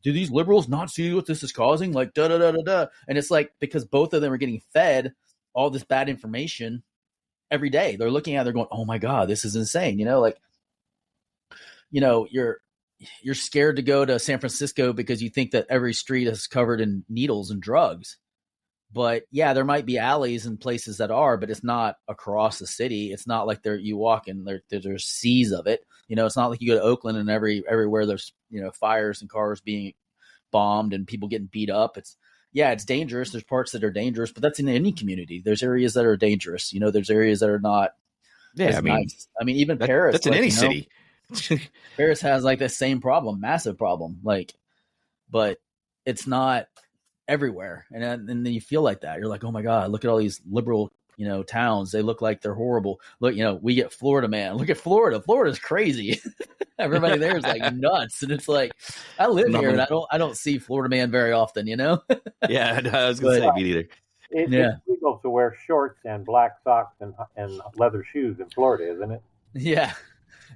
Do these liberals not see what this is causing? Like, da da da da da. And it's like, because both of them are getting fed all this bad information every day. They're looking at it, they're going, oh my God, this is insane. You're scared to go to San Francisco because you think that every street is covered in needles and drugs. But yeah, there might be alleys and places that are, but it's not across the city. It's not like you walk and there's seas of it. It's not like you go to Oakland and everywhere there's, fires and cars being bombed and people getting beat up. It's dangerous. There's parts that are dangerous, but that's in any community. There's areas that are dangerous. There's areas that are not. Yeah. Nice. I mean, even Paris. That's in any city. Paris has like the same problem, massive problem, but it's not everywhere. And then you feel like that. You're like, oh my God, look at all these liberal, towns. They look like they're horrible. Look, we get Florida, man. Look at Florida. Florida's crazy. Everybody there is like nuts. And it's like, I live here and I don't see Florida man very often, Yeah, I was going to say me neither. It's legal to wear shorts and black socks and leather shoes in Florida, isn't it? Yeah.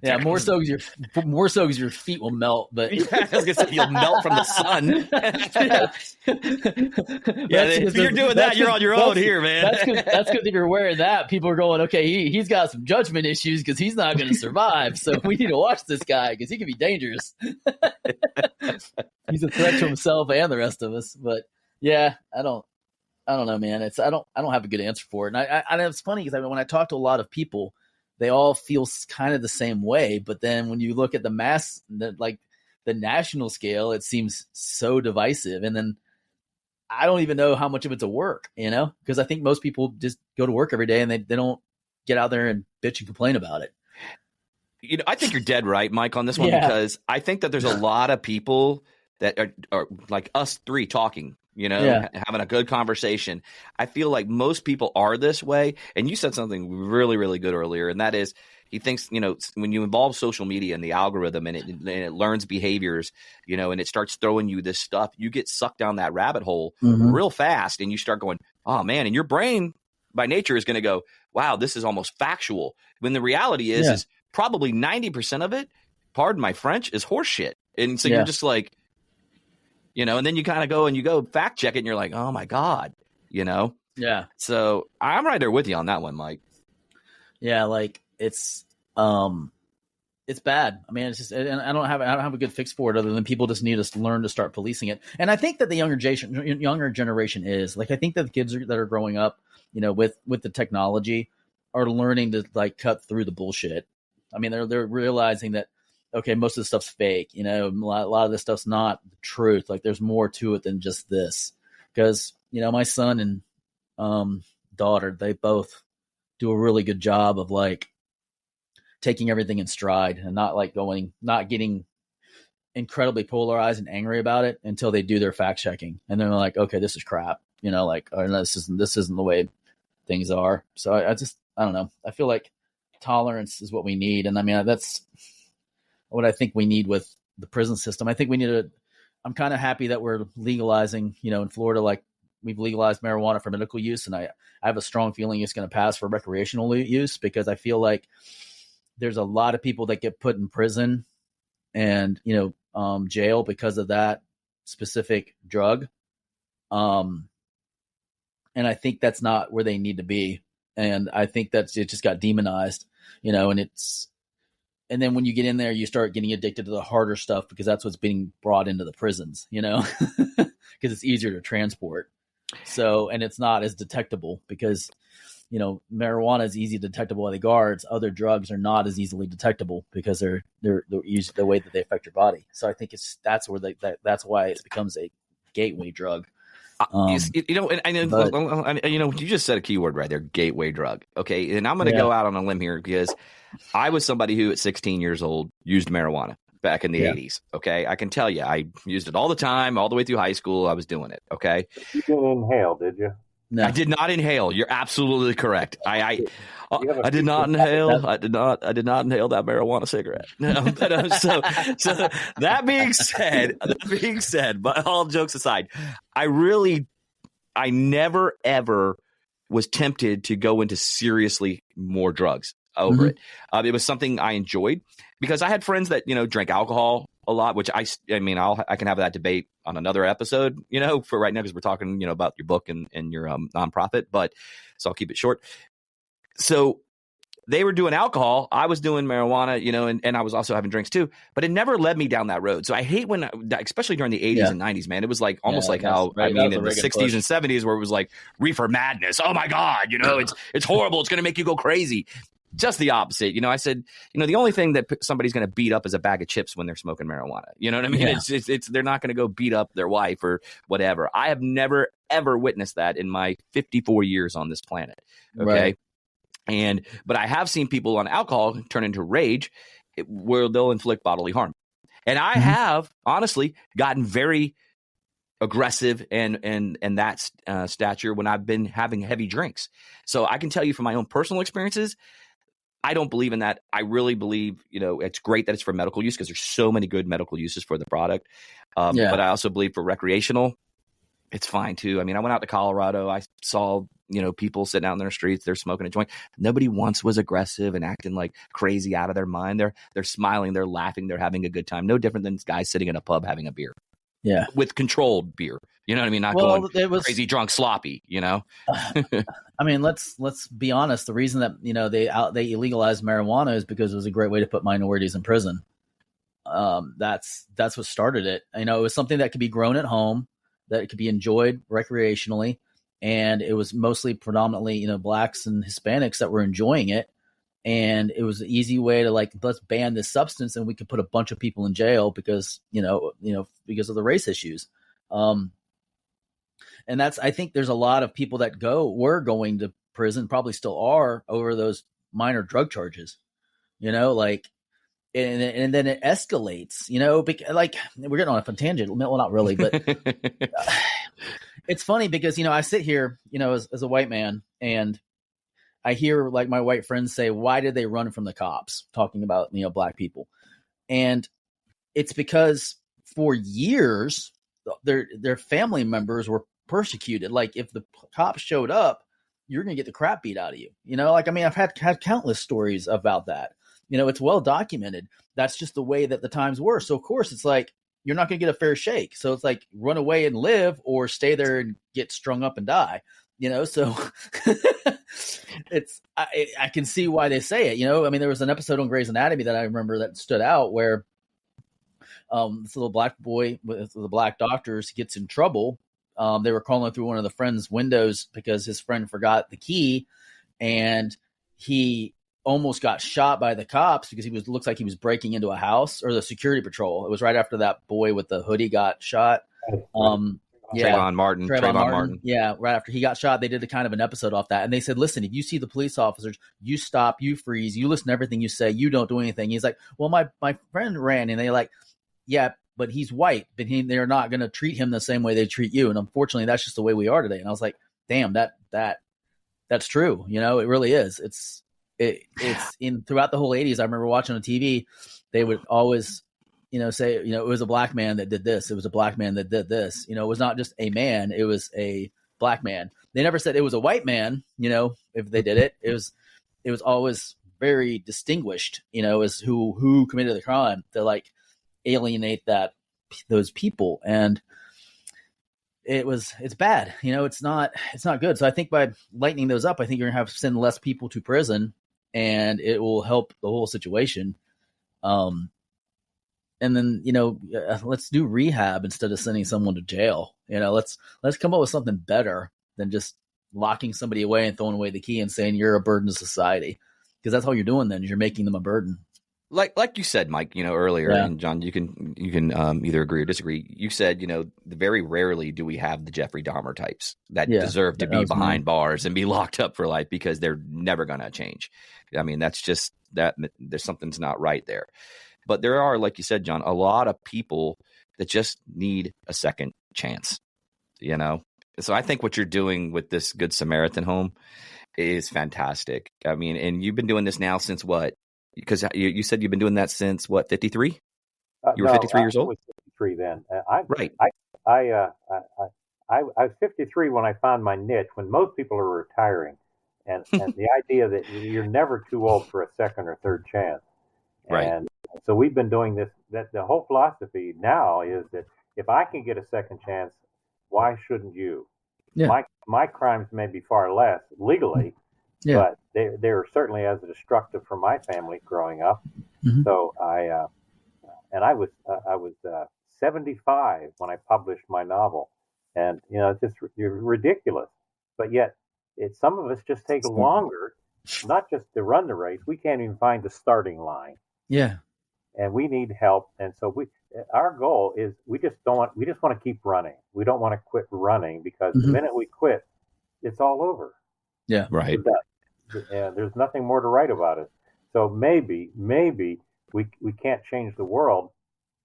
Yeah, more so because your feet will melt. But I was gonna say you'll melt from the sun. If you're doing that, you're on your own here, man. That's because if you're wearing that, people are going, okay, he's got some judgment issues because he's not going to survive. So we need to watch this guy because he can be dangerous. He's a threat to himself and the rest of us. But yeah, I don't know, man. I don't have a good answer for it. And it's funny because when I talk to a lot of people, they all feel kind of the same way. But then when you look at the national scale, it seems so divisive. And then I don't even know how much of it's a work, because I think most people just go to work every day and they don't get out there and bitch and complain about it. I think you're dead right, Mike, on this one, because I think that there's a lot of people that are like us three talking, having a good conversation. I feel like most people are this way. And you said something really, really good earlier. And that is, he thinks, when you involve social media and the algorithm and it learns behaviors, and it starts throwing you this stuff, you get sucked down that rabbit hole real fast. And you start going, oh man, and your brain by nature is going to go, wow, this is almost factual. When the reality is probably 90% of it, pardon my French, is horseshit. And so you're just like, you know, and then you kind of go and you go fact check it and you're like, oh my God, you know? Yeah. So I'm right there with you on that one, Mike. Yeah. Like it's bad. I mean, it's just, and I don't have a good fix for it other than people just need to learn to start policing it. And I think that the younger generation is like, I think that the kids that are growing up, you know, with the technology are learning to like cut through the bullshit. I mean, they're realizing that, okay, most of the stuff's fake, you know, a lot of this stuff's not the truth. Like there's more to it than just this. Because, you know, my son and daughter, they both do a really good job of like taking everything in stride and not getting incredibly polarized and angry about it until they do their fact checking. And then they're like, okay, this is crap, you know, like, or no, this isn't the way things are. So I don't know. I feel like tolerance is what we need. And I mean, that's what I think we need with the prison system. I think we need I'm kind of happy that we're legalizing, you know, in Florida, like we've legalized marijuana for medical use. And I have a strong feeling it's going to pass for recreational use, because I feel like there's a lot of people that get put in prison and, you know, jail because of that specific drug. And I think that's not where they need to be. And I think it just got demonized, you know, and then when you get in there, you start getting addicted to the harder stuff because that's what's being brought into the prisons, you know, because it's easier to transport. So, and it's not as detectable because, you know, marijuana is easy detectable by the guards. Other drugs are not as easily detectable because they're used the way that they affect your body. So I think that's why it becomes a gateway drug. You know, and you know, you just said a keyword right there, gateway drug. Okay. And I'm going to go out on a limb here because I was somebody who at 16 years old used marijuana back in the 80s. Okay. I can tell you, I used it all the time, all the way through high school. I was doing it. Okay. You didn't inhale, did you? No. I did not inhale. You're absolutely correct. I did not inhale. I did not inhale that marijuana cigarette. So that being said, but all jokes aside, I never ever was tempted to go into seriously more drugs over it. It was something I enjoyed because I had friends that, you know, drank alcohol a lot, which I mean, I can have that debate on another episode, you know, for right now, because we're talking, you know, about your book and your nonprofit, but so I'll keep it short. So they were doing alcohol. I was doing marijuana, you know, and I was also having drinks too, but it never led me down that road. So I hate when, especially during the 80s and 90s, man, it was like almost like how, I mean, in the 60s and 70s where it was like reefer madness. Oh my God, you know, it's horrible. It's going to make you go crazy. Just the opposite. You know, I said, you know, the only thing that somebody's going to beat up is a bag of chips when they're smoking marijuana. You know what I mean? It's they're not going to go beat up their wife or whatever. I have never, ever witnessed that in my 54 years on this planet. Okay. Right. But I have seen people on alcohol turn into rage where they'll inflict bodily harm. And I have honestly gotten very aggressive and that stature when I've been having heavy drinks. So I can tell you from my own personal experiences, I don't believe in that. I really believe, you know, it's great that it's for medical use because there's so many good medical uses for the product. But I also believe for recreational, it's fine too. I mean, I went out to Colorado. I saw, you know, people sitting out in their streets. They're smoking a joint. Nobody once was aggressive and acting like crazy out of their mind. They're smiling. They're laughing. They're having a good time. No different than guys sitting in a pub having a beer. Yeah. With controlled beer. You know what I mean? Not going crazy drunk sloppy, you know? I mean, let's be honest. The reason that, you know, they illegalized marijuana is because it was a great way to put minorities in prison. That's what started it. You know, it was something that could be grown at home, that it could be enjoyed recreationally. And it was mostly predominantly, you know, blacks and Hispanics that were enjoying it. And it was an easy way to like, let's ban this substance and we could put a bunch of people in jail because, because of the race issues. And I think there's a lot of people that were going to prison, probably still are, over those minor drug charges, you know, like, and then it escalates, you know, like we're getting on a tangent. Well, not really, but it's funny because, you know, I sit here, you know, as a white man, and I hear like my white friends say, why did they run from the cops? Talking about, you know, black people. And it's because for years, their family members were persecuted. Like if the cops showed up, you're going to get the crap beat out of you. You know, like, I mean, I've had countless stories about that. You know, it's well documented. That's just the way that the times were. So of course it's like, you're not going to get a fair shake. So it's like run away and live, or stay there and get strung up and die. So I can see why they say it. I mean, there was an episode on Grey's Anatomy that I remember that stood out where this little black boy with the black doctors gets in trouble. They were calling through one of the friend's windows because his friend forgot the key, and he almost got shot by the cops because looks like he was breaking into a house, or the security patrol. It was right after that boy with the hoodie got shot. Trayvon Martin. Yeah, right after he got shot, they did a kind of an episode off that. And they said, listen, if you see the police officers, you stop, you freeze, you listen to everything you say, you don't do anything. He's like, well, my friend ran, and they're like, yeah, but he's white, but they're not going to treat him the same way they treat you. And unfortunately, that's just the way we are today. And I was like, damn, that's true. It really is. It's in throughout the whole 80s. I remember watching on TV, they would always, say, it was a black man that did this. It was a black man that did this. It was not just a man. It was a black man. They never said it was a white man, if they did it. It was always very distinguished, as who committed the crime, to like alienate those people. And it's bad. It's not good. So I think by lightening those up, I think you're gonna have to send less people to prison, and it will help the whole situation. And then, let's do rehab instead of sending someone to jail. Let's come up with something better than just locking somebody away and throwing away the key and saying you're a burden to society, because that's all you're doing then, is you're making them a burden. Like you said, Mike, earlier, yeah. And John, you can either agree or disagree. You said, very rarely do we have the Jeffrey Dahmer types that deserve to be behind bars and be locked up for life, because they're never going to change. I mean, that's just that there's something's not right there. But there are, like you said, John, a lot of people that just need a second chance, So I think what you're doing with this Good Samaritan home is fantastic. I mean, and you've been doing this now since what? Because you said you've been doing that since what, 53? You were 53 years old? I was 53 then. Right. I was 53 when I found my niche, when most people are retiring. And the idea that you're never too old for a second or third chance. Right. And so we've been doing this. That the whole philosophy now is that if I can get a second chance, why shouldn't you? Yeah. My crimes may be far less legally, but they're certainly as destructive for my family growing up. Mm-hmm. So I was 75 when I published my novel, and it's just ridiculous. But yet, some of us just take longer, not just to run the race. We can't even find the starting line. Yeah. And we need help. And so our goal is we just want to keep running. We don't want to quit running, because the minute we quit, it's all over. Yeah. Right. And there's nothing more to write about it. So maybe we can't change the world,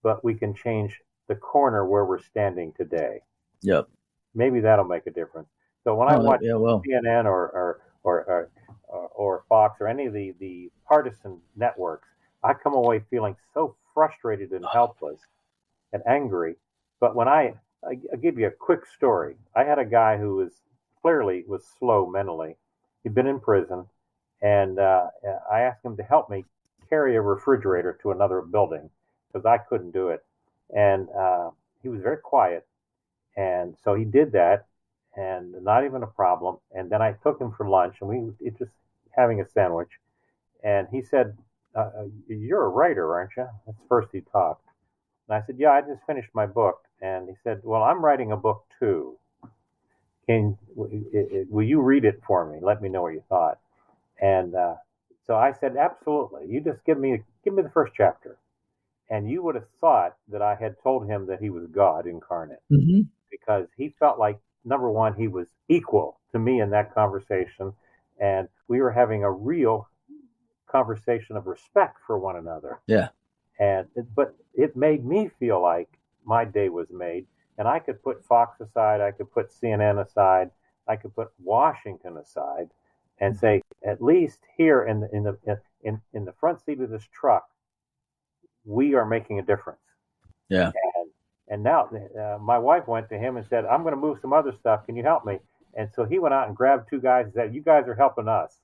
but we can change the corner where we're standing today. Yep. Maybe that'll make a difference. So when I watch CNN or Fox or any of the partisan networks, I come away feeling so frustrated and helpless and angry. But when I'll give you a quick story. I had a guy who was slow mentally. He'd been in prison, and I asked him to help me carry a refrigerator to another building because I couldn't do it. And he was very quiet, and so he did that, and not even a problem. And then I took him for lunch, and we just having a sandwich. And he said, "You're a writer, aren't you?" That's the first he talked. And I said, "Yeah, I just finished my book." And he said, "Well, I'm writing a book too. Will you read it for me? Let me know what you thought." And so I said, "Absolutely. You just give me the first chapter." And you would have thought that I had told him that he was God incarnate, because he felt like, number one, he was equal to me in that conversation, and we were having a real conversation of respect for one another. Yeah. But it made me feel like my day was made, and I could put Fox aside, I could put CNN aside, I could put Washington aside, and say, at least here in the front seat of this truck, we are making a difference. Yeah. And now my wife went to him and said, "I'm going to move some other stuff. Can you help me?" And so he went out and grabbed two guys and said, "You guys are helping us."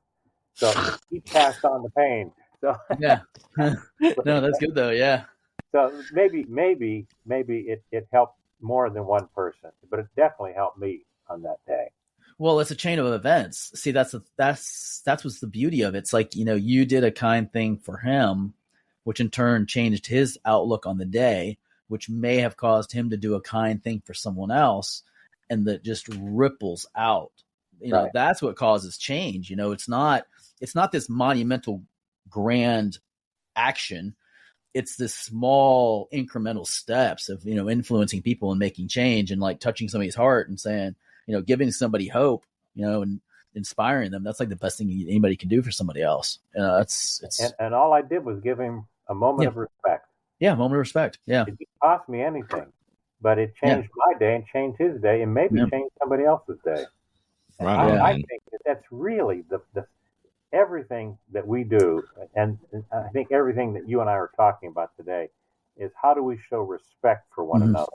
So he passed on the pain. So yeah. No, that's good though. Yeah. So maybe it helped more than one person, but it definitely helped me on that day. Well, it's a chain of events. See, that's what's the beauty of it. It's like, you did a kind thing for him, which in turn changed his outlook on the day, which may have caused him to do a kind thing for someone else, and that just ripples out. Right. That's what causes change. It's not this monumental grand action. It's this small incremental steps of, influencing people and making change, and like touching somebody's heart and saying, giving somebody hope, and inspiring them. That's like the best thing anybody can do for somebody else. And all I did was give him a moment of respect. Yeah, moment of respect. Yeah. It didn't cost me anything, but it changed my day and changed his day and maybe changed somebody else's day. Right. I think that's really the everything that we do, and I think everything that you and I are talking about today is how do we show respect for one another?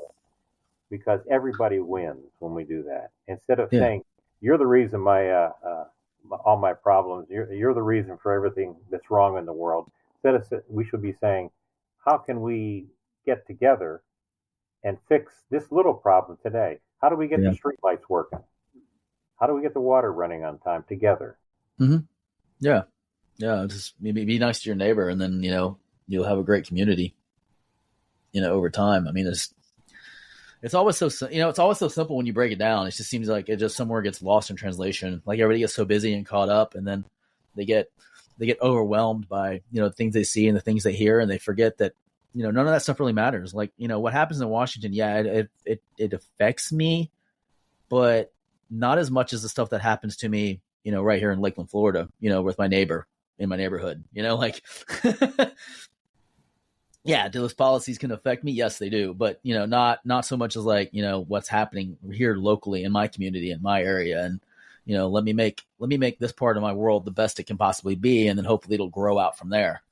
Because everybody wins when we do that. Instead of saying, you're the reason all my problems, you're the reason for everything that's wrong in the world. We should be saying, how can we get together and fix this little problem today? How do we get the streetlights working? How do we get the water running on time together? Mm-hmm. Yeah. Just be nice to your neighbor, and then, you'll have a great community, over time. I mean, it's always so, it's always so simple when you break it down. It just seems like it just somewhere gets lost in translation. Like everybody gets so busy and caught up, and then they get overwhelmed by, things they see and the things they hear, and they forget that, none of that stuff really matters. Like, what happens in Washington, it affects me, but not as much as the stuff that happens to me, right here in Lakeland, Florida, with my neighbor in my neighborhood, like, yeah, do those policies can affect me? Yes, they do. But, not so much as like, what's happening here locally in my community, in my area. And, let me make this part of my world the best it can possibly be. And then hopefully it'll grow out from there.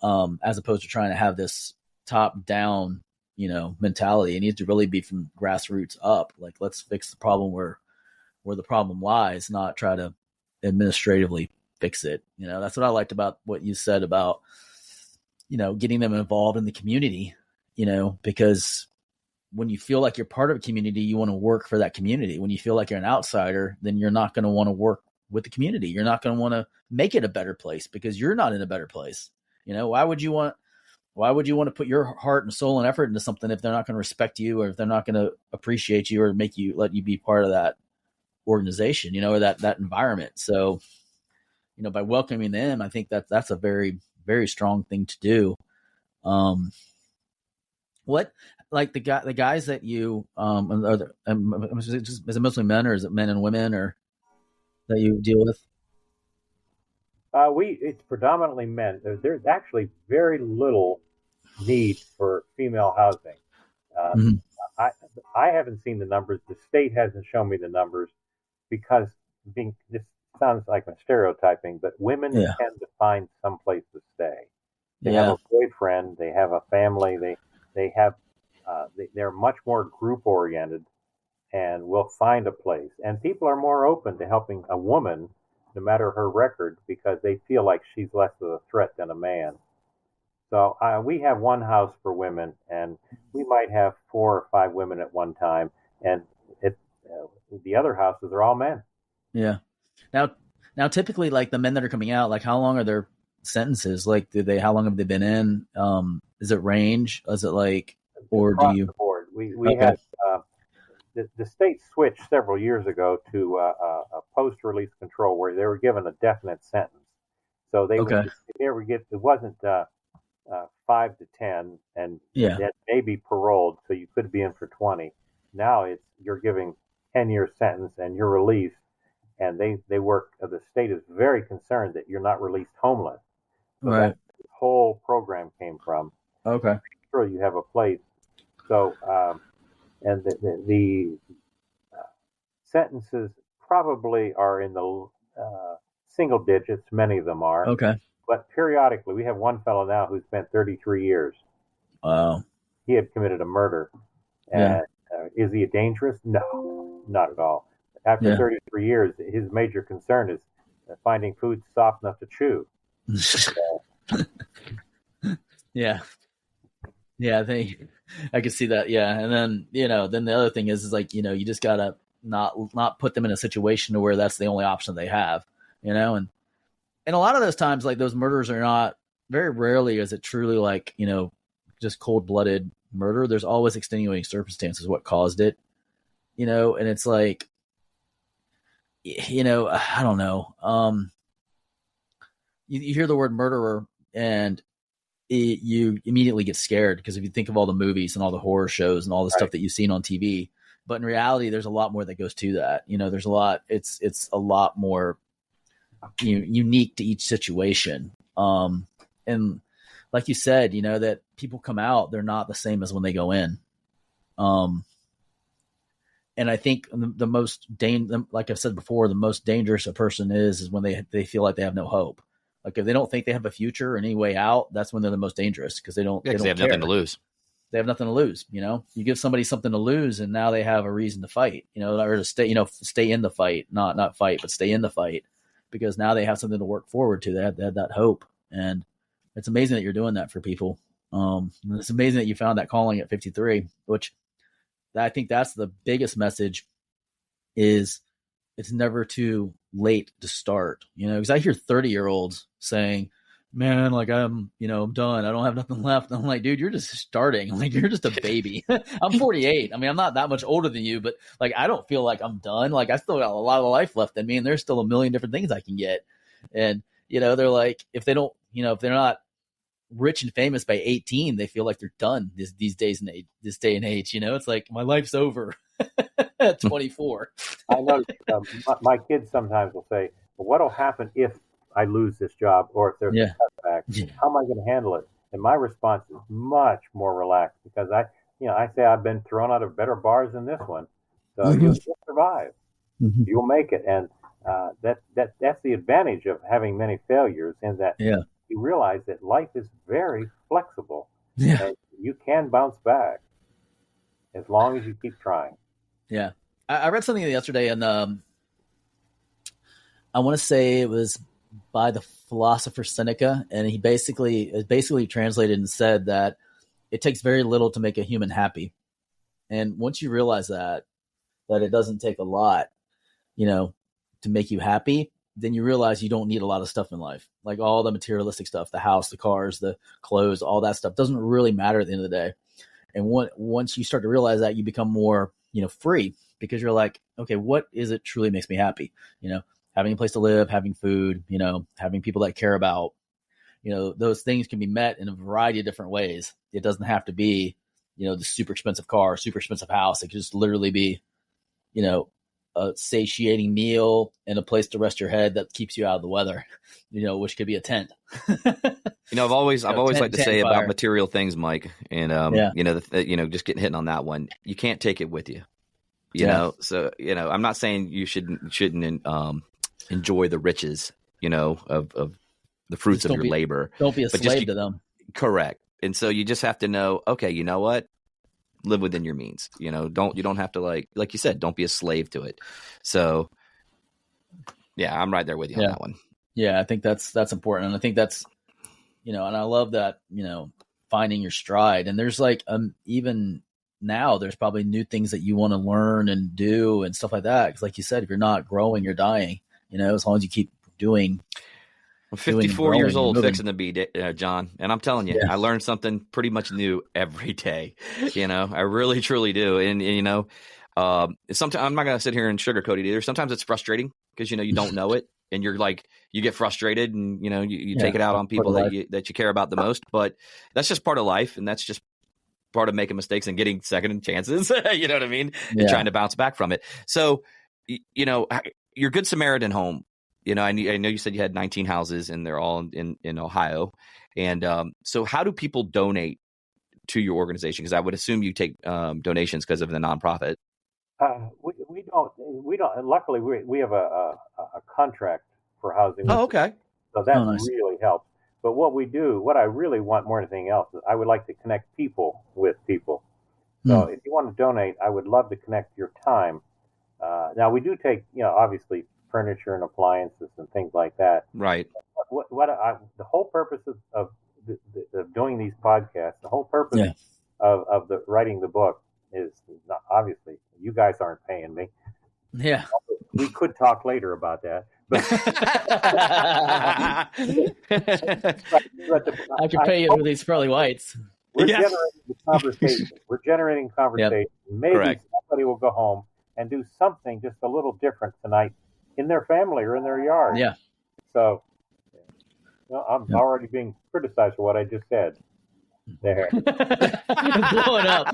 As opposed to trying to have this top down, mentality. It needs to really be from grassroots up. Like, let's fix the problem where the problem lies, not try to administratively fix it. That's what I liked about what you said about, getting them involved in the community, because when you feel like you're part of a community, you want to work for that community. When you feel like you're an outsider, then you're not going to want to work with the community. You're not going to want to make it a better place because you're not in a better place. Why would you want to put your heart and soul and effort into something if they're not going to respect you, or if they're not going to appreciate you or let you be part of that organization, or that environment? So, by welcoming them, I think that's a very, very strong thing to do. What, like the guys that you, is it mostly men, or is it men and women, or that you deal with? It's predominantly men. There's actually very little need for female housing. I haven't seen the numbers. The state hasn't shown me the numbers because this sounds like I'm stereotyping, but women tend to find some place to stay. They have a boyfriend, they have a family, they're much more group oriented, and will find a place. And people are more open to helping a woman, no matter her record, because they feel like she's less of a threat than a man. So we have one house for women, and we might have 4 or 5 women at one time, and the other houses are all men. Yeah. Now, typically, like the men that are coming out, like how long are their sentences? Like, how long have they been in? Is it range? Is it like, or across do you? The board. We had the state switched several years ago to a post-release control where they were given a definite sentence. So they were it wasn't 5 to 10, and that may be paroled, so you could be in for 20. Now you're giving 10-year sentence and you're released, and they work. The state is very concerned that you're not released homeless. So right. The whole program came from. Okay. Sure, you have a place. So and the sentences probably are in the single digits. Many of them are. Okay. But periodically, we have one fellow now who spent 33 years. Wow. He had committed a murder. And is he dangerous? No, not at all. After 33 years, his major concern is finding food soft enough to chew. Yeah. Yeah, I could see that. Yeah. And then, then the other thing is like, you just gotta not put them in a situation where that's the only option they have, and a lot of those times, like those murders are not, very rarely is it truly like, just cold blooded murder. There's always extenuating circumstances what caused it, and it's like, I don't know. You hear the word murderer and you immediately get scared because if you think of all the movies and all the horror shows and all the stuff that you've seen on TV, but in reality, there's a lot more that goes to that. There's a lot. It's a lot more unique to each situation. And like you said, that people come out, they're not the same as when they go in. And I think the most like I've said before, the most dangerous a person is when they feel like they have no hope. Like if they don't think they have a future or any way out, that's when they're the most dangerous because they don't. Yeah, they have care. Nothing to lose. They have nothing to lose. You give somebody something to lose, and now they have a reason to fight. Or to stay in the fight, not fight, but stay in the fight, because now they have something to work forward to. They have that hope, and it's amazing that you're doing that for people. It's amazing that you found that calling at 53, which I think that's the biggest message. Is it's never too late to start, because I hear 30-year-olds saying, man, like I'm done. I don't have nothing left. I'm like, dude, you're just starting. Like you're just a baby. I'm 48. I mean, I'm not that much older than you, but like, I don't feel like I'm done. Like I still got a lot of life left in me and there's still a million different things I can get. And, they're like, if they don't, if they're not rich and famous by 18, they feel like they're done these days and this day and age, it's like my life's over at 24. I know my kids sometimes will say, well, what'll happen if I lose this job or if there's a cutback? How am I going to handle it? And my response is much more relaxed because I say I've been thrown out of better bars than this one. So you'll survive. Mm-hmm. You'll make it. And that's the advantage of having many failures in that you realize that life is very flexible. Yeah. And you can bounce back as long as you keep trying. Yeah. I read something yesterday and I want to say it was by the philosopher Seneca, and he basically translated and said that it takes very little to make a human happy. And once you realize that it doesn't take a lot, to make you happy, then you realize you don't need a lot of stuff in life. Like all the materialistic stuff, the house, the cars, the clothes, all that stuff doesn't really matter at the end of the day. And once you start to realize that, you become more, free because you're like, okay, what is it truly makes me happy? Having a place to live, having food, having people that care about, those things can be met in a variety of different ways. It doesn't have to be, the super expensive car, super expensive house. It could just literally be, a satiating meal and a place to rest your head that keeps you out of the weather, which could be a tent. I've always liked to say about material things, Mike, and just getting hit on that one. You can't take it with you, you know. So I'm not saying you shouldn't enjoy the riches, of the fruits of your labor. Don't be a slave to them. Correct. And so you just have to know, okay, you know what? Live within your means. You don't have to like you said, don't be a slave to it. So yeah, I'm right there with you on that one. Yeah, I think that's important. And I think that's, and I love that, finding your stride. And there's like, even now there's probably new things that you want to learn and do and stuff like that. Cause like you said, if you're not growing, you're dying, as long as you keep doing. I'm 54 years old, fixing to be, John. And I'm telling you, I learn something pretty much new every day. I really, truly do. And sometimes I'm not going to sit here and sugarcoat it either. Sometimes it's frustrating because, you don't know it and you're like, you get frustrated and, you take it out on people that you care about the most. But that's just part of life. And that's just part of making mistakes and getting second chances. You know what I mean? And trying to bounce back from it. So, your Good Samaritan home. I know you said you had 19 houses and they're all in Ohio. And so how do people donate to your organization? Because I would assume you take donations because of the nonprofit. We don't. Luckily, we have a contract for housing. Oh, okay. So that really helps. But what I really want more than anything else is I would like to connect people with people. So if you want to donate, I would love to connect your time. Now we do take, obviously, furniture and appliances and things like that. Right. The whole purpose of doing these podcasts, the whole purpose of the writing the book is not, obviously you guys aren't paying me. Yeah, we could talk later about that. But I could pay you for these pearly whites. We're generating the conversation. We're generating conversation. Yep. Maybe Correct. somebody will go home and do something just a little different tonight in their family or in their yard. Yeah. So, I'm already being criticized for what I just said. There. Blowing up.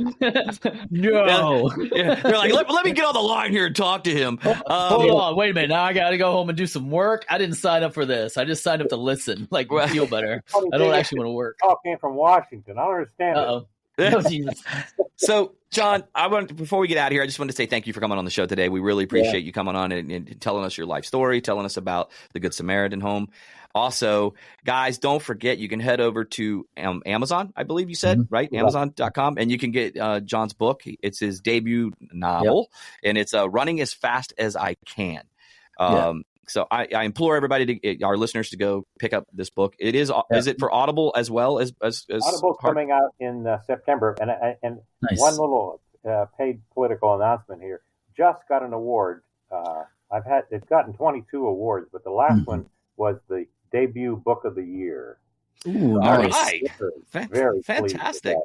No. Yeah. They're like, let me get on the line here and talk to him. Hold on, wait a minute. Now I got to go home and do some work. I didn't sign up for this. I just signed up to listen, like feel better. I don't actually want to work. All came from Washington. I don't understand. Uh-oh. Oh, Jesus. So, John, before we get out of here, I just wanted to say thank you for coming on the show today. We really appreciate you coming on and telling us your life story, telling us about the Good Samaritan Home. Also, guys, don't forget, you can head over to Amazon, I believe you said, right? Amazon.com. And you can get John's book. It's his debut novel, and it's Running as Fast as I Can. So I implore everybody, our listeners, to go pick up this book. It is. Is it for Audible as well as Audible's coming out in September, and nice. One little paid political announcement here. Just got an award. It's gotten 22 awards, but the last one was the debut book of the year. Ooh, all nice. right, very fantastic.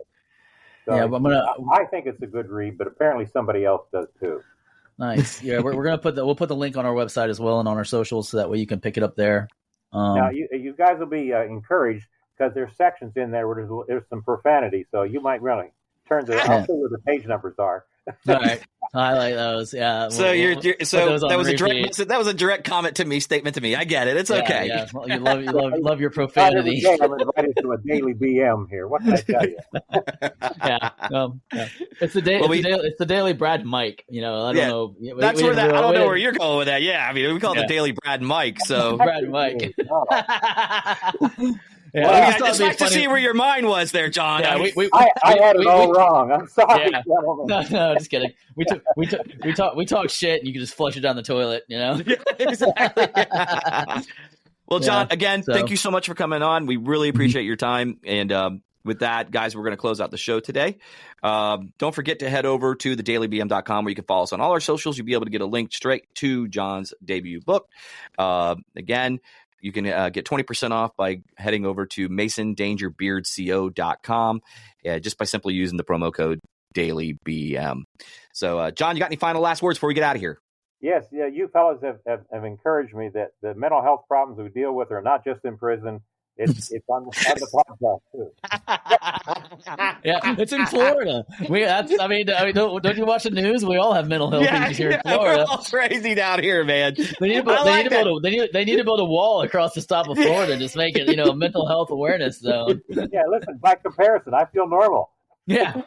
So Yeah, but I think it's a good read, but apparently somebody else does too. Nice. Yeah, we're gonna we'll put the link on our website as well and on our socials, so that way you can pick it up there. Now you guys will be encouraged, because there's sections in there where there's some profanity, so you might really turn to. I'll see where the page numbers are. All right, highlight those. Yeah. So that was a direct statement to me. I get it. It's okay. Yeah. Well, you love your profanity. I'm invited to a daily BM here. What can I tell you? Yeah. It's the daily Brad and Mike. I don't know. I don't know where you're going with that. Yeah, I mean, we call it the daily Brad and Mike. So Brad and Mike. Yeah, I just like to see where your mind was there, John. Yeah, I had it all wrong. I'm sorry. Yeah. No, just kidding. We talk shit, and you can just flush it down the toilet. Yeah, exactly. Well, John, again, thank you so much for coming on. We really appreciate your time. And with that, guys, we're going to close out the show today. Don't forget to head over to thedailybm.com, where you can follow us on all our socials. You'll be able to get a link straight to John's debut book. Again, you can get 20% off by heading over to masondangerbeardco.com just by simply using the promo code DailyBM. So, John, you got any final last words before we get out of here? Yes. Yeah, you fellas have encouraged me that the mental health problems we deal with are not just in prison. It's on the podcast too. Yeah, it's in Florida. Don't you watch the news? We all have mental health issues here in Florida. We're all crazy down here, man. They need to build a wall across the top of Florida and just make it, a mental health awareness zone. Yeah, listen, by comparison, I feel normal. Yeah.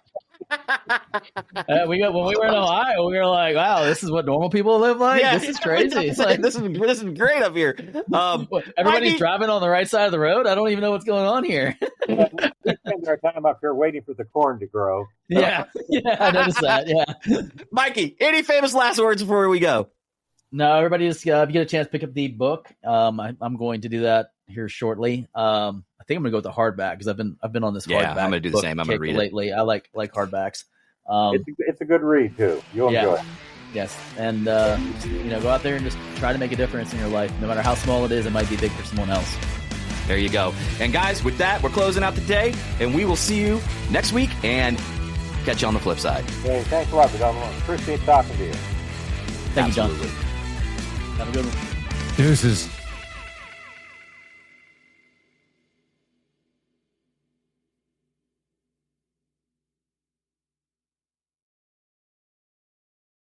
When we were in Ohio, we were like, "Wow, this is what normal people live like. Yeah, this is crazy. It's like, this is great up here." Everybody's driving on the right side of the road. I don't even know what's going on here. We spend our time up here waiting for the corn to grow. So. Yeah, I noticed that. Yeah, Mikey, any famous last words before we go? No, everybody just if you get a chance, pick up the book. I'm going to do that here shortly. I think I'm gonna go with the hardback because I've been on this hardback. I'm gonna do the same. I'm gonna read it lately. I like hardbacks. It's a good read too. You'll enjoy it. Yes, and go out there and just try to make a difference in your life, no matter how small it is. It might be big for someone else. There you go. And guys, with that, we're closing out the day, and we will see you next week and catch you on the flip side. Hey, thanks a lot, John. Appreciate talking to you. Thank you, John. Have a good one. Deuces.